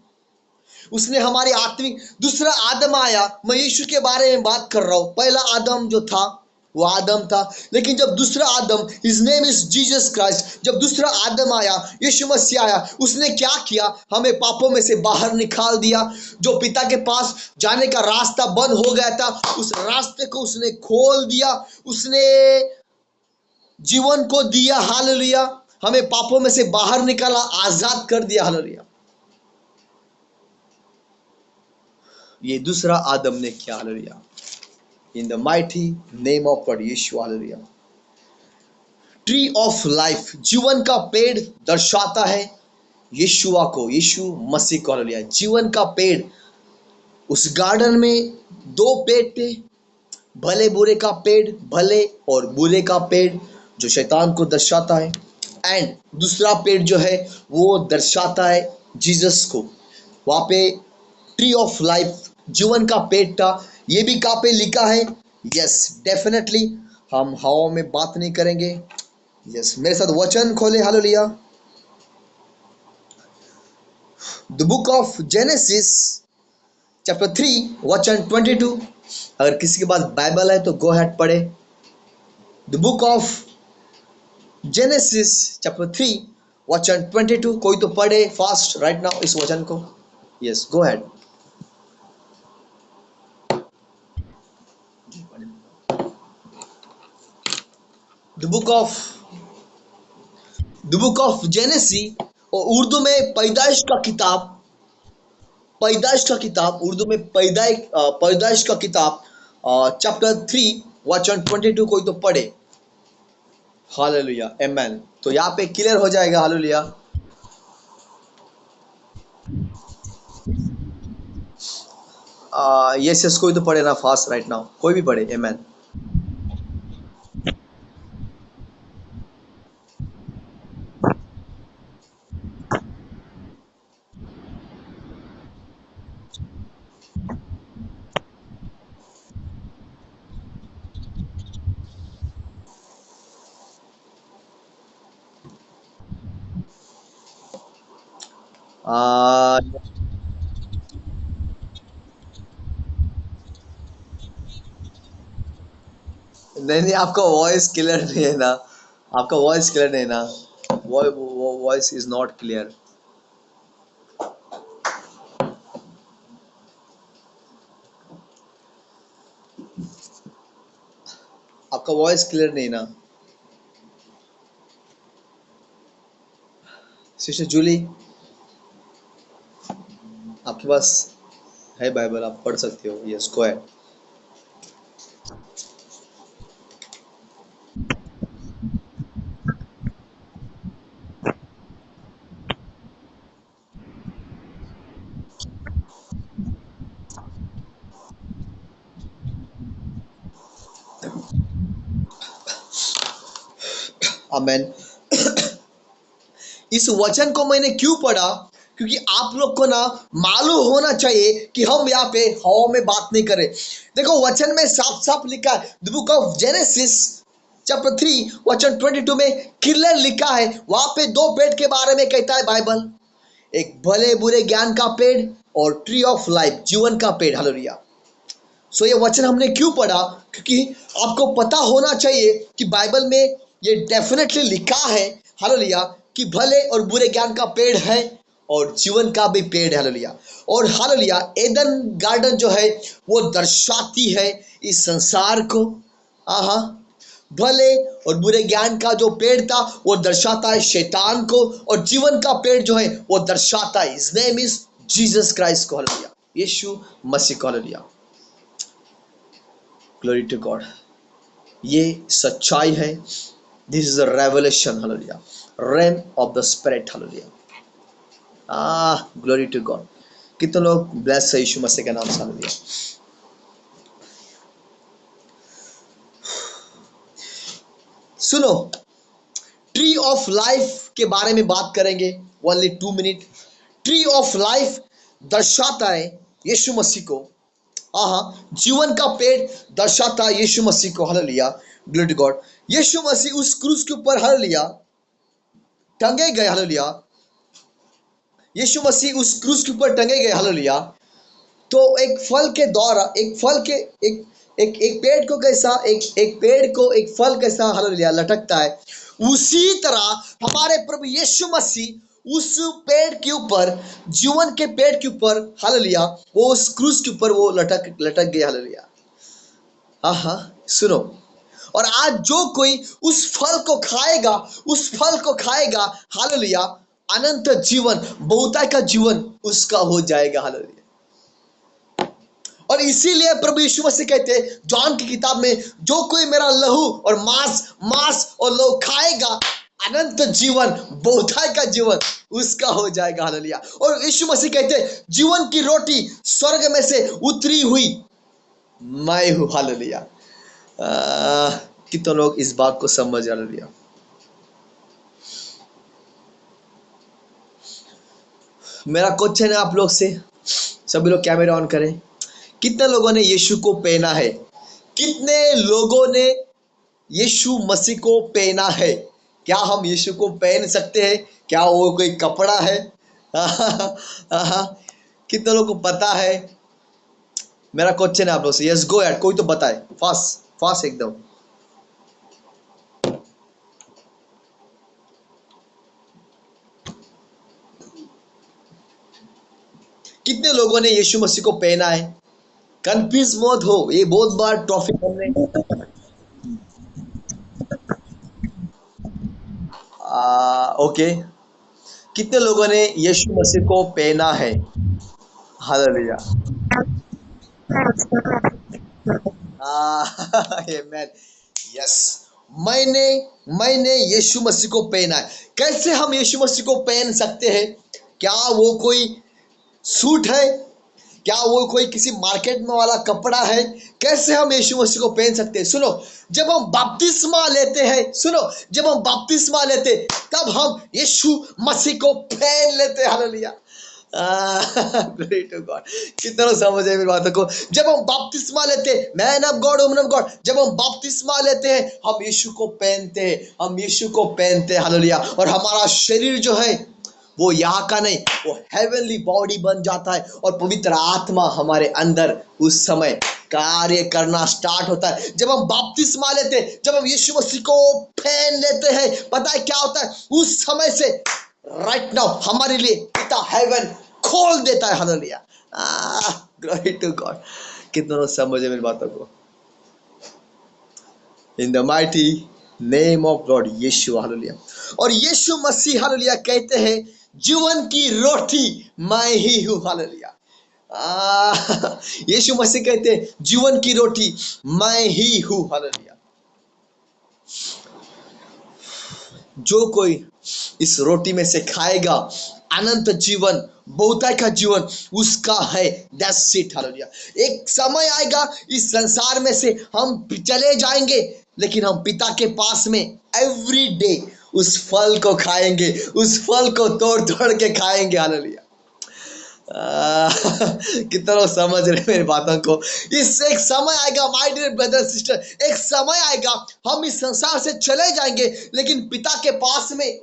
उसने हमारी आत्मिक, दूसरा आदम आया। मैं यीशु के बारे में बात कर रहा हूं। पहला आदम जो था वो आदम था, लेकिन जब दूसरा आदम, his name is Jesus Christ, जब दूसरा आदम आया, यीशु मसीह आया, उसने क्या किया? हमें पापों में से बाहर निकाल दिया। जो पिता के पास जाने का रास्ता बंद हो गया था, उस रास्ते को उसने खोल दिया, उसने जीवन को दिया। हालेलुया। हमें पापों में से बाहर निकाला, आजाद कर दिया। हालेलुया। ये दूसरा आदम ने किया। Hallelujah. In the mighty name of God यीशु हालेलुया। ट्री ऑफ लाइफ, जीवन का पेड़ दर्शाता है यीशुआ को, यीशु मसीह को हालेलुया। जीवन का पेड़, उस गार्डन में दो पेड़ थे, भले बुरे का पेड़, भले और बुरे का पेड़ जो शैतान को दर्शाता है, एंड दूसरा पेड़ जो है वो दर्शाता है जीसस को। वहां पे ट्री ऑफ लाइफ जीवन का पेड़ था। ये भी कहाँ पे लिखा है? यस डेफिनेटली, हम हवा में बात नहीं करेंगे। यस मेरे साथ वचन खोले, hallelujah. The book of genesis chapter 3 वचन 22। अगर किसी के पास बाइबल है तो गो हेड पढ़े। The book of genesis chapter 3 वचन 22। कोई तो पढ़े फास्ट राइट नाउ इस वचन को। Yes go head. The book of genesis, और उर्दू में पैदाइश का किताब, पैदाइश का किताब उर्दू में पैदाइश का किताब चैप्टर 3 वचन 22। कोई तो पढ़े। Hallelujah amen. तो यहाँ पे क्लियर हो जाएगा। हालेलुया। यस यस कोई तो पढ़े ना फास्ट राइट नाउ, कोई भी पढ़े। आमेन। नहीं नहीं, आपका वॉइस क्लियर नहीं है ना, आपका वॉइस क्लियर नहीं है ना, वॉइस इज नॉट क्लियर। आपका वॉइस क्लियर नहीं ना। सिस्टर जूली, आपके पास है बाइबल, आप पढ़ सकते हो। Yes go ahead. आमेन। इस वचन को मैंने क्यों पढ़ा? क्योंकि आप लोग को ना मालूम होना चाहिए कि हम यहाँ पे हवा में बात नहीं करें। देखो वचन में साफ साफ लिखा है, the book of genesis chapter 3 वचन 22 में क्लियर लिखा है। वहां पे दो पेड़ के बारे में कहता है बाइबल, एक भले बुरे ज्ञान का पेड़ और ट्री ऑफ लाइफ जीवन का पेड़। हालेलुया। सो ये वचन हमने क्यों पढ़ा? क्योंकि आपको पता होना चाहिए कि बाइबल में ये डेफिनेटली लिखा है, हालेलुया, कि भले और बुरे ज्ञान का पेड़ है और जीवन का भी पेड़ है। हालेलुया। और हालेलुया, एदन गार्डन जो है वो दर्शाती है इस संसार को। आहा, भले और बुरे ज्ञान का जो पेड़ था वो दर्शाता है शैतान को, और जीवन का पेड़ जो है वो दर्शाता है his name is Jesus Christ को। हालेलुया, यीशु मसीह को। Hallelujah, glory to God. ये सच्चाई है। This is a revelation. Hallelujah, realm of the spirit. Hallelujah, glory to God. कितने लोग ब्लेस है यीशु मसीह के नाम से। हालेलुया। सुनो, ट्री ऑफ लाइफ के बारे में बात करेंगे only 2 minute. Tree of life दर्शाता है यीशु मसीह को। जीवन का पेड़ दर्शाता है यीशु मसीह को। Hallelujah, glory to God. यीशु मसीह उस क्रूस के ऊपर, हालेलुया, टंगे गए। हालेलुया, यीशु मसीह उस क्रूस के ऊपर टंगे गए। हालेलुया। तो एक फल के द्वारा, एक फल के एक एक एक पेड़ को कैसा, एक पेड़ को एक फल कैसा, हालेलुया, लटकता है, उसी तरह हमारे प्रभु यीशु मसीह उस पेड़ के ऊपर, जीवन के पेड़ के ऊपर, हालेलुया, वो उस क्रूस के ऊपर वो लटक गया। हालेलुया। सुनो, और आज जो कोई उस फल को खाएगा, उस फल को खाएगा, हालेलुया, अनंत जीवन, बहुतायत का जीवन उसका हो जाएगा। हालेलुया। और इसीलिए प्रभु यीशु मसीह कहते हैं जॉन की किताब में, जो कोई मेरा लहू और मांस मांस और लहू खाएगा, अनंत जीवन, बहुताय का जीवन उसका हो जाएगा। हालेलुया। और यीशु मसीह कहते हैं जीवन की रोटी स्वर्ग में से उतरी हुई मैं हूं। हालेलुया। कितने लोग इस बात को समझ। हालेलुया। मेरा क्वेश्चन है आप लोग से, सभी लोग कैमरा ऑन करें। कितने लोगों ने यीशु को पहना है? कितने लोगों ने यीशु मसीह को पहना है? क्या हम यीशु को पहन सकते हैं? क्या वो कोई कपड़ा है? कितने लोगों को पता है? मेरा क्वेश्चन है आप लोग से। यस गो यार, कोई तो बताए, फास्ट फास्ट एकदम। कितने लोगों ने यीशु मसीह को पहना है? कंफ्यूज मत हो, ये बहुत बार टॉपिक हमने ओके। कितने लोगों ने यीशु मसीह को पहना है? हालेलुया। आमेन। यस, मैंने मैंने यीशु मसीह को पहना है। कैसे हम यीशु मसीह को पहन सकते हैं? क्या वो कोई सूट है? क्या वो कोई किसी मार्केट में वाला कपड़ा है? कैसे हम यीशु मसीह को पहन सकते हैं? सुनो, जब हम बपतिस्मा लेते हैं, सुनो, जब हम बपतिस्मा लेते तब हम यीशु मसीह को पहन लेते हैं। हालेलुया। Glory to God. कितना समझ है मेरी बातों को? जब हम बपतिस्मा लेते, man of God, woman of God, जब हम बपतिस्मा लेते हैं हम यीशु को पहनते हैं, हम यीशु को पहनते हैं। हालेलुया। और हमारा शरीर जो है वो यहाँ का नहीं, वो हेवनली बॉडी बन जाता है और पवित्र आत्मा हमारे अंदर उस समय कार्य करना स्टार्ट होता है। जब हम बपतिस्मा लेते, जब हम यीशु मसीह को पहन लेते हैं, पता है क्या होता है? उस समय से राइट नाउ हमारे लिए पिता हेवन खोल देता है। हालेलुया। Glory to God. कितनों ने समझे मेरी बातों को? In the mighty name of Lord यीशु। हालेलुया। और यीशु मसीह हालेलुया कहते हैं जीवन की रोटी मैं ही हूं। हालेलुया। यीशु मसीह कहते हैं जीवन की रोटी मैं ही हूं। हालेलुया। जो कोई इस रोटी में से खाएगा, अनंत जीवन, बहुताय का जीवन उसका है। That's it. हालेलुया। एक समय आएगा इस संसार में से हम चले जाएंगे, लेकिन हम पिता के पास में एवरी डे उस फल को खाएंगे, उस फल को तोड़ तोड़ के खाएंगे। हालेलुया। कितना लोग समझ रहे मेरी बातों को? इस एक समय आएगा माय डियर ब्रदर सिस्टर, एक समय आएगा हम इस संसार से चले जाएंगे, लेकिन पिता के पास में,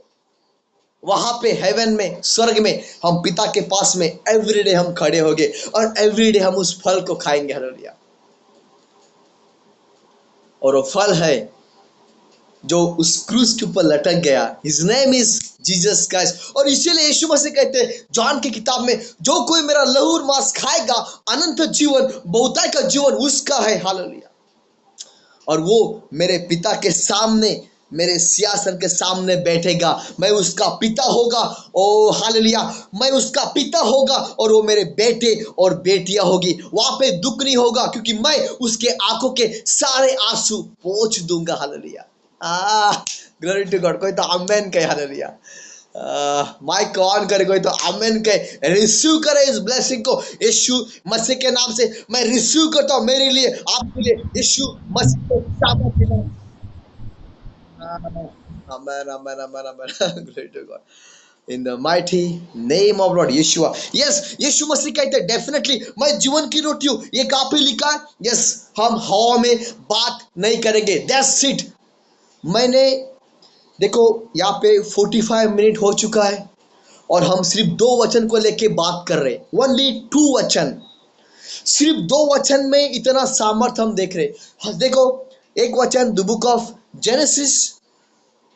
वहां पे हेवन में, स्वर्ग में, हम पिता के पास में एवरीडे हम खड़े होंगे और एवरीडे हम उस फल को खाएंगे। हालेलुया। और वो फल है जो उस क्रूस के ऊपर लटक गया। His name is Jesus Christ. और इसीलिए यीशु मसीह कहते हैं जॉन की किताब में, जो कोई मेरा लहू और मांस खाएगा, अनंत जीवन, बहुताय का जीवन उसका है। हालेलुया। और वो मेरे पिता के सामने, मेरे सिंहासन के सामने बैठेगा। मैं उसका पिता होगा। ओ हालेलुया। मैं उसका पिता होगा और वो मेरे बेटे और बेटियां होगी। वहां पे दुख नहीं होगा, क्योंकि मैं उसके आंखों के सारे आंसू पोंछ दूंगा। हालेलुया। Glory to God. कोई तो आमेन कहे। हालेलुया। माइक ऑन करे कोई तो आमेन कहे, रिसीव करे इस ब्लेसिंग को यीशु मसीह के नाम से। मैं रिसीव करता हूँ मेरे लिए, आपके लिए यीशु मसीह को सामर्थ देना। Amen amen amen amen. Glory to God. In the mighty name of Lord Yeshua. Yes, यीशु मसीह कहते हैं डेफिनेटली मैं जीवन की रोटी हूँ। ये कहाँ पे लिखा है? यस, हम हवा में बात नहीं करेंगे। That's it. मैंने देखो यहाँ पे 45 मिनट हो चुका है और हम सिर्फ 2 वचन को लेके बात कर रहे हैं। ओनली 2 वचन, सिर्फ 2 वचन में इतना सामर्थ हम देख रहे। हाँ, देखो, एक वचन the book of genesis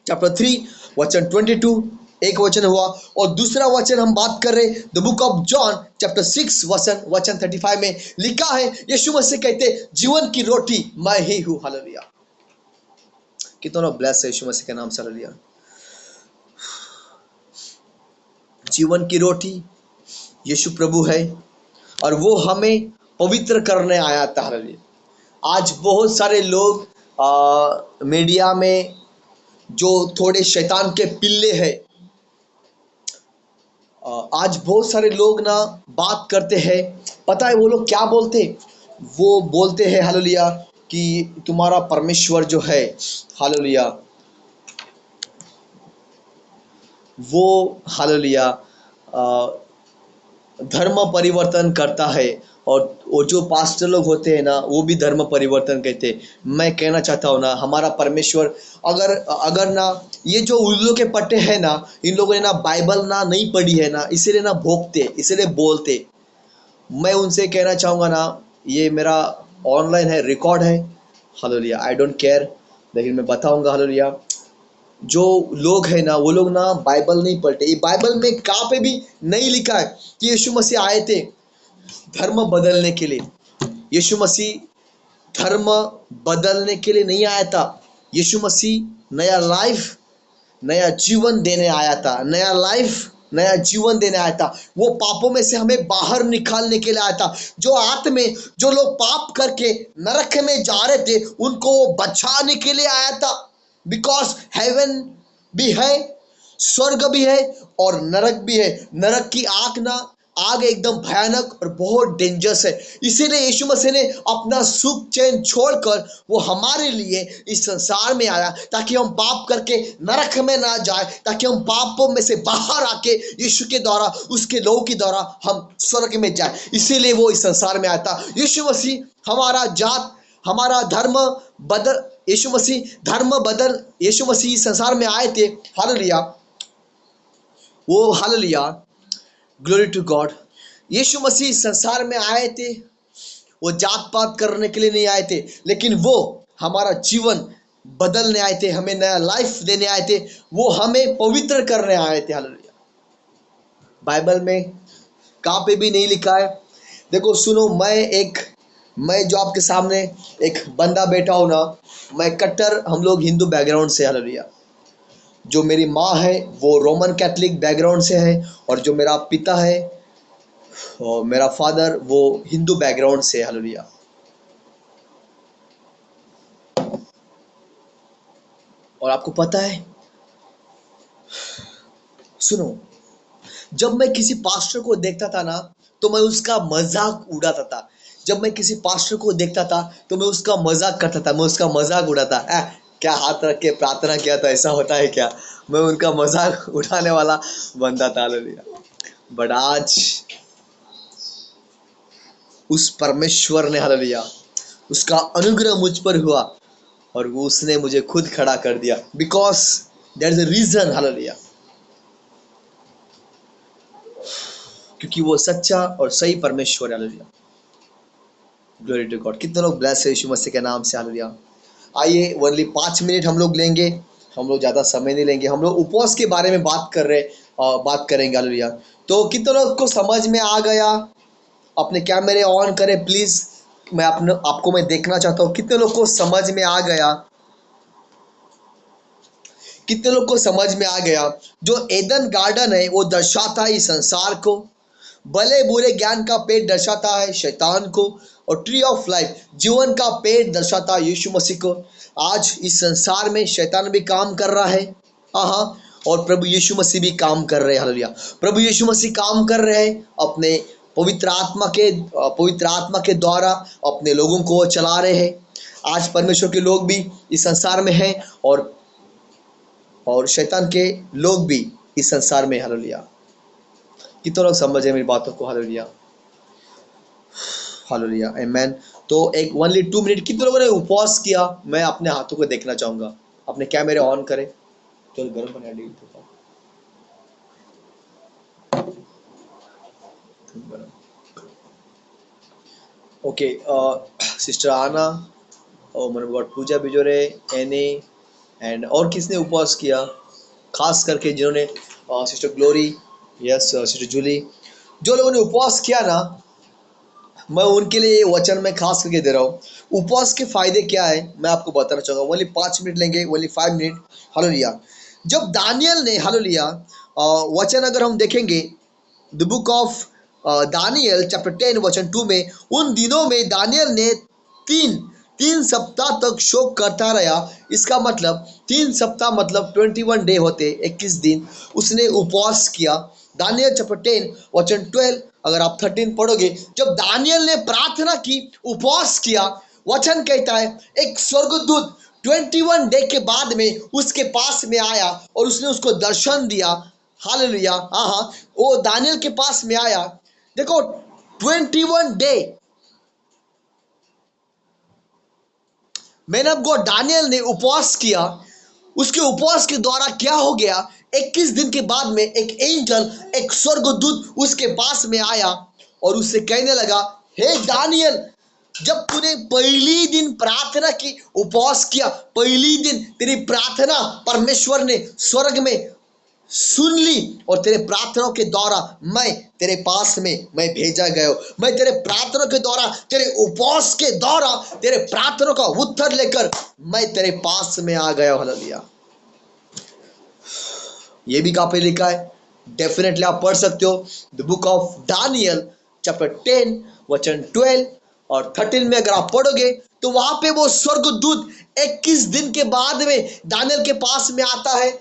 chapter 3 वचन 22 एक वचन हुआ, और दूसरा वचन हम बात कर रहे the book of John chapter 6 वचन 35 में लिखा है यीशु मसीह कहते जीवन की रोटी मैं ही हूँ। हालेलुया। कितना ब्लेस है यीशु मसीह के नाम से। हालेलुया। जीवन की रोटी यीशु प्रभु है और वो हमें पवित्र करने आया था। हालेलुया। आज बहुत सारे लोग मीडिया में जो थोड़े शैतान के पिल्ले हैं, आज बहुत सारे लोग ना बात करते हैं, पता है वो लोग क्या बोलते? वो बोलते हैं हालेलुया कि तुम्हारा परमेश्वर जो है, हालेलुया, वो हालेलुया धर्म परिवर्तन करता है। और वो जो पास्टर लोग होते हैं ना, वो भी धर्म परिवर्तन कहते हैं। मैं कहना चाहता हूँ ना, हमारा परमेश्वर, अगर अगर ना ये जो उल्लू के पट्टे हैं ना, इन लोगों ने ना बाइबल ना नहीं पढ़ी है ना, इसीलिए ना भोंकते, इसीलिए बोलते। मैं उनसे कहना चाहूँगा ना, ये मेरा ऑनलाइन है, रिकॉर्ड है, हालेलुया, आई डोंट केयर, लेकिन मैं बताऊंगा हालेलुया। जो लोग हैं ना, वो लोग ना बाइबल नहीं पढ़ते। ये बाइबल में कहाँ पे भी नहीं लिखा है कि यीशु मसीह आए थे धर्म बदलने के लिए। यीशु मसीह धर्म बदलने के लिए नहीं आया था। यीशु मसीह नया लाइफ, नया जीवन देने आया था। नया लाइफ, नया जीवन देने आया था। वो पापों में से हमें बाहर निकालने के लिए आया था। जो आत्मा, जो लोग पाप करके नरक में जा रहे थे, उनको वो बचाने के लिए आया था। बिकॉज हेवन भी है, स्वर्ग भी है और नरक भी है। नरक की आग ना, आग एकदम भयानक और बहुत डेंजरस है। इसीलिए यीशु मसीह ने अपना सुख चैन छोड़कर वो हमारे लिए इस संसार में आया, ताकि हम पाप करके नरक में ना जाए, ताकि हम पापों में से बाहर आके यीशु के द्वारा, उसके लहू के द्वारा हम स्वर्ग में जाए। इसीलिए वो इस संसार में आया था। यीशु मसीह हमारा जात, हमारा धर्म बदल, यीशु मसीह धर्म बदल, यीशु मसीह संसार में आए थे। हालेलुया, वो हालेलुया, ग्लोरी टू गॉड। यीशु मसीह संसार में आए थे, वो जात पात करने के लिए नहीं आए थे, लेकिन वो हमारा जीवन बदलने आए थे, हमें नया लाइफ देने आए थे, वो हमें पवित्र करने आए थे। हालेलुया। बाइबल में कहाँ पे भी नहीं लिखा है। देखो सुनो, मैं जो आपके सामने एक बंदा बैठा हूं ना, मैं कट्टर, हम लोग हिंदू बैकग्राउंड से, हालेलुया। जो मेरी माँ है वो रोमन कैथलिक बैकग्राउंड से है, और जो मेरा पिता है और मेरा फादर वो हिंदू बैकग्राउंड से, हालेलुया। और आपको पता है, सुनो, जब मैं किसी पास्टर को देखता था ना, तो मैं उसका मजाक उड़ाता था। जब मैं किसी पास्टर को देखता था तो मैं उसका मजाक करता था, मैं उसका मजाक उड़ाता। क्या हाथ रख के प्रार्थना किया था, ऐसा होता है क्या? मैं उनका मजाक उड़ाने वाला बंदा था, हालेलुया। बट आज उस परमेश्वर ने, हालेलुया, उसका अनुग्रह मुझ पर हुआ और वो उसने मुझे खुद खड़ा कर दिया। Because there is a reason, hallelujah, क्योंकि वो सच्चा और सही परमेश्वर है, हालेलुया। Glory to God. कितने लोग ब्लेस है यीशु मसीह के नाम से, हालेलुया। आइए, ओनली 5 मिनट हम लोग लेंगे, हम लोग ज़्यादा समय नहीं लेंगे। हम लोग उपवास के बारे में बात कर रहे, बात करेंगे, हालेलुया। तो कितने लोग को समझ में आ गया? अपने कैमरे ऑन करें प्लीज़, मैं अपने आपको मैं देखना चाहता हूँ कितने लोग को समझ में आ गया। कितने लोग को समझ में आ गया? जो एदन गार्डन है वो दर्शाता है इस संसार को, भले बुरे ज्ञान का पेड़ दर्शाता है शैतान को, और ट्री ऑफ लाइफ जीवन का पेड़ दर्शाता है यीशु मसीह को। आज इस संसार में शैतान भी काम कर रहा है, हाँ, और प्रभु यीशु मसीह भी काम कर रहे हैं, हालेलुया। प्रभु यीशु मसीह काम कर रहे हैं अपने पवित्र आत्मा के द्वारा, अपने लोगों को चला रहे हैं। आज परमेश्वर के लोग भी इस संसार में हैं, और शैतान के लोग भी इस संसार में, हालेलुया। कितने लोग समझे मेरी बातों को, हालेलुया, हालेलुया, आमेन। तो एक ओनली 2 मिनट कितने लोगों ने उपवास किया, मैं अपने हाथों को देखना चाहूंगा। अपने कैमरे ऑन करें। चल गर्म पानी ऐड ओके। सिस्टर आना और मन गॉड पूजा बिजोरे, एनी, एंड और किसने उपवास किया? खास करके जिन्होंने sister Glory, yes sister Julie, जो लोगों ने उपवास किया ना, मैं उनके लिए ये वचन मैं खास करके दे रहा हूँ। उपवास के फायदे क्या है मैं आपको बताना चाहूँगा। ओनली 5 मिनट लेंगे, ओनली 5 मिनट, हालेलुया। जब दानियल ने, हालेलुया, वचन अगर हम देखेंगे, the book of Daniel chapter 10 वचन 2 में, उन दिनों में दानियल ने तीन तीन सप्ताह तक शोक करता रहा। इसका मतलब 3 सप्ताह मतलब 21 डे होते, 21 दिन उसने उपवास किया। दानियल चैप्टर 10 वचन 12, अगर आप 13 पढ़ोगे, जब दानियल ने प्रार्थना की, उपवास किया, वचन कहता है एक स्वर्गदूत 21 डे के बाद में उसके पास में आया और उसने उसको दर्शन दिया। हालेलुया। हाँ हाँ, वो दानियल के पास में आया। देखो 21 day man of God Daniel ने उपवास किया। उसके उपवास के द्वारा क्या हो गया, 21 दिन के बाद में एक एंजल, एक स्वर्गदूत उसके पास में आया और उससे कहने लगा, हे दानियल, जब तूने पहली दिन प्रार्थना की, उपवास किया, पहली दिन तेरी प्रार्थना परमेश्वर ने स्वर्ग में सुन ली और तेरे प्रार्थनाओं के द्वारा मैं तेरे पास में मैं भेजा गया हूं। मैं तेरे प्रार्थनाओं के द्वारा, तेरे उपवास के द्वारा, तेरे प्रार्थनाओं का उत्तर लेकर मैं तेरे पास में आ गया हूं। हालेलुया। ये भी कहां पे लिखा है? डेफिनेटली आप पढ़ सकते हो, the book of Daniel chapter 10 वचन 12 और 13 में अगर आप पढ़ोगे तो वहां पे वो स्वर्गदूत 21 दिन के बाद में दानियल के पास में आता है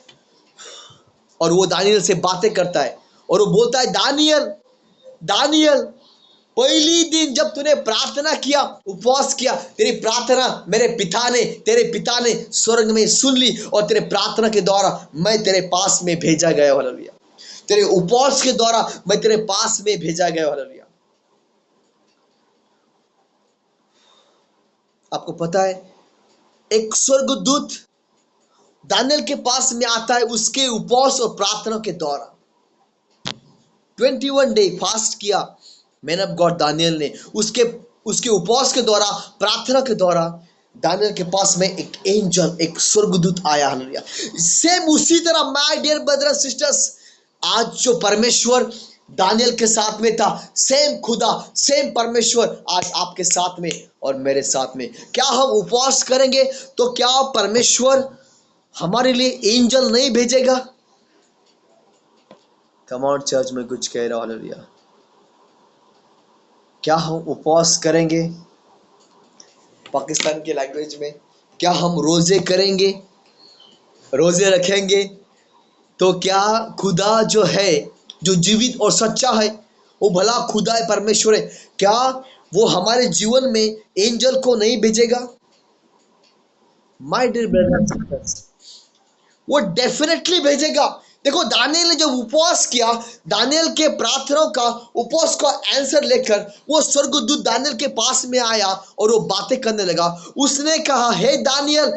और वो दानियल से बातें करता है और वो बोलता है, दानियल, दानियल, पहली दिन जब तूने प्रार्थना किया, उपवास किया, तेरी प्रार्थना तेरे पिता ने स्वर्ग में सुन ली और तेरे प्रार्थना के द्वारा मैं तेरे पास में भेजा गया। हालेलुया। तेरे उपवास के द्वारा मैं तेरे पास में भेजा गया। हालेलुया। आपको पता है, एक स्वर्गदूत दानियल के पास में आता है उसके उपवास और प्रार्थना के द्वारा। 21 डे फास्ट किया मैन ऑफ गॉड दानियल ने, उसके उसके उपवास के द्वारा, प्रार्थना के द्वारा दानियल के पास में एक एंजल, एक स्वर्गदूत आया। हालेलुया। सेम उसी तरह माय डियर ब्रदर सिस्टर्स, आज जो परमेश्वर दानियल के साथ में था, सेम खुदा, सेम परमेश्वर आज आपके साथ में और मेरे साथ में। क्या हम उपवास करेंगे तो क्या परमेश्वर हमारे लिए एंजल नहीं भेजेगा? कम ऑन चर्च में कुछ कह रहा हूं। हालेलुया। क्या हम उपवास करेंगे पाकिस्तान के लैंग्वेज में? क्या हम रोजे करेंगे, रोजे रखेंगे? तो क्या खुदा जो है, जो जीवित और सच्चा है, वो भला खुदा है, परमेश्वर है, क्या वो हमारे जीवन में एंजल को नहीं भेजेगा? माय डियर ब्रदर्स, वो डेफिनेटली भेजेगा। देखो दानियल ने जब उपवास किया, दानियल के प्रार्थनाओं का, उपवास का आंसर लेकर वो स्वर्गदूत दानियल के पास में आया और वो बातें करने लगा। उसने कहा, हे दानियल,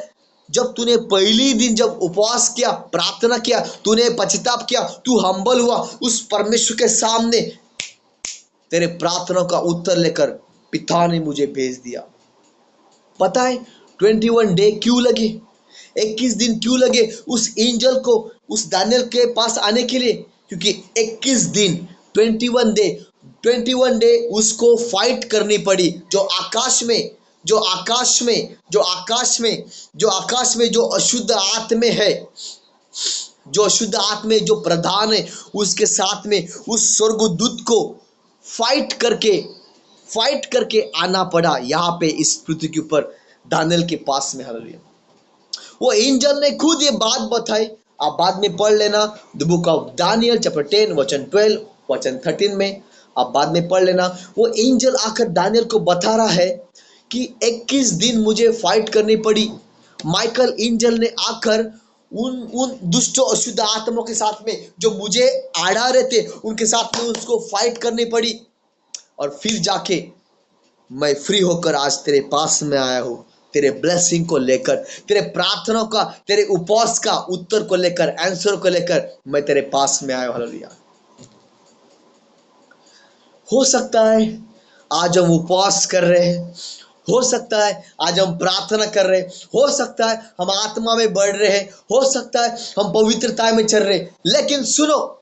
जब तूने पहली दिन जब उपवास किया, प्रार्थना किया, तूने पश्चाताप किया, तू हम्बल हुआ उस परमेश्वर के सामने, तेरे प्रार्थनाओं का उत्तर लेकर पिता ने मुझे भेज दिया। पता है 21 डे क्यों लगे, 21 दिन क्यों लगे उस एंजल को उस दानियल के पास आने के लिए? क्योंकि 21 दिन, 21 डे, 21 डे उसको फाइट करनी पड़ी। जो आकाश में, जो आकाश में, जो आकाश में, जो आकाश में जो अशुद्ध आत्मा है, जो अशुद्ध आत्मा जो प्रधान है, उसके साथ में उस स्वर्गदूत को फाइट करके आना पड़ा यहाँ पे इस पृथ्वी के ऊपर दानियल के पास में। हालेलुया। वो एंजल ने खुद ये बात बताई। आप बाद में पढ़ लेना, the book of Daniel chapter 10 वचन 12 वचन 13 में आप बाद में पढ़ लेना। वो एंजल आकर दानियल को बता रहा है कि 21 दिन मुझे फाइट करनी पड़ी। माइकल एंजल ने आकर उन दुष्ट अशुद्ध आत्माओं के साथ में जो मुझे आड़ा रहे थे, उनके साथ में उसको फाइट करनी पड़ी और फिर जाके मैं फ्री होकर आज तेरे पास में आया हूँ, तेरे ब्लेसिंग को लेकर, तेरे प्रार्थनाओं का, तेरे उपवास का उत्तर को लेकर, आंसर को लेकर मैं तेरे पास में आया हूँ। हालेलुया। हो सकता है आज हम उपवास कर रहे हैं, हो सकता है आज हम प्रार्थना कर रहे हैं, हो सकता है हम आत्मा में बढ़ रहे हैं, हो सकता है हम पवित्रता में चल रहे हैं, लेकिन सुनो,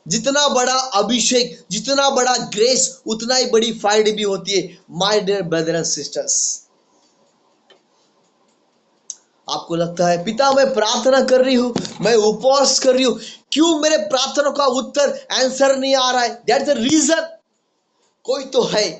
जितना बड़ा अभिषेक, जितना बड़ा ग्रेस, उतना ही बड़ी फाइट भी होती है। My dear brother and sisters, आपको लगता है पिता मैं प्रार्थना कर रही हूँ, मैं उपवास कर रही हूँ, क्यों मेरे प्रार्थना का उत्तर आंसर नहीं आ रहा है? That's the reason. कोई तो है,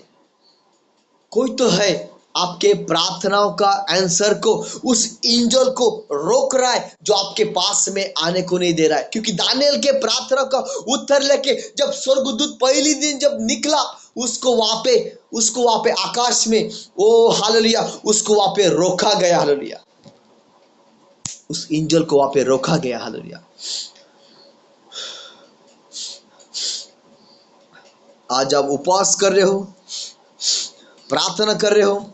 कोई तो है आपके प्रार्थनाओं का आंसर को, उस एंजल को रोक रहा है जो आपके पास में आने को नहीं दे रहा है। क्योंकि दानियल के प्रार्थना का उत्तर लेके जब स्वर्गदूत पहली दिन जब निकला, उसको वहां पे आकाश में, ओ हालेलुया, उसको वहां पे रोका गया। हालेलुया, उस एंजल को वहां पे रोका गया। हालेलुया। आज आप उपवास कर रहे हो, प्रार्थना कर रहे हो,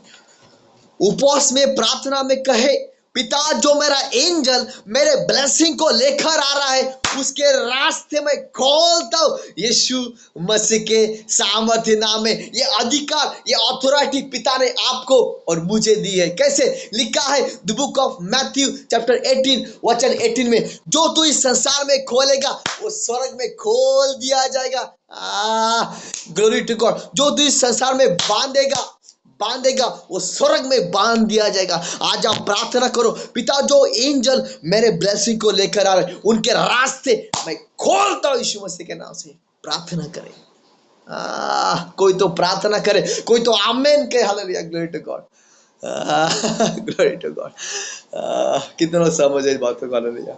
उपवास में प्रार्थना में कहे, पिता जो मेरा एंजल मेरे ब्लेसिंग को लेकर आ रहा है, उसके रास्ते में खोलता हूं यीशु मसीह के सामर्थ्य नाम में। ये अधिकार, ये अथॉरिटी पिता ने आपको और मुझे दी है। कैसे लिखा है the book of Matthew chapter 18 वचन 18 में, जो तू इस संसार में खोलेगा वो स्वर्ग में खोल दिया जाएगा। Glory to God. जो तू इस संसार में बांधेगा वो स्वर्ग में बांध दिया जाएगा। आज आप प्रार्थना करो, पिता जो एंजल मेरे ब्लेसिंग को लेकर आ रहे हैं, उनके रास्ते मैं खोलता हूं यीशु मसीह के नाम से। प्रार्थना करें। कोई तो प्रार्थना करे, कोई तो आमेन कहे। Hallelujah, glory to God, glory to God. कितना समझ है इस बात को। हालेलुया।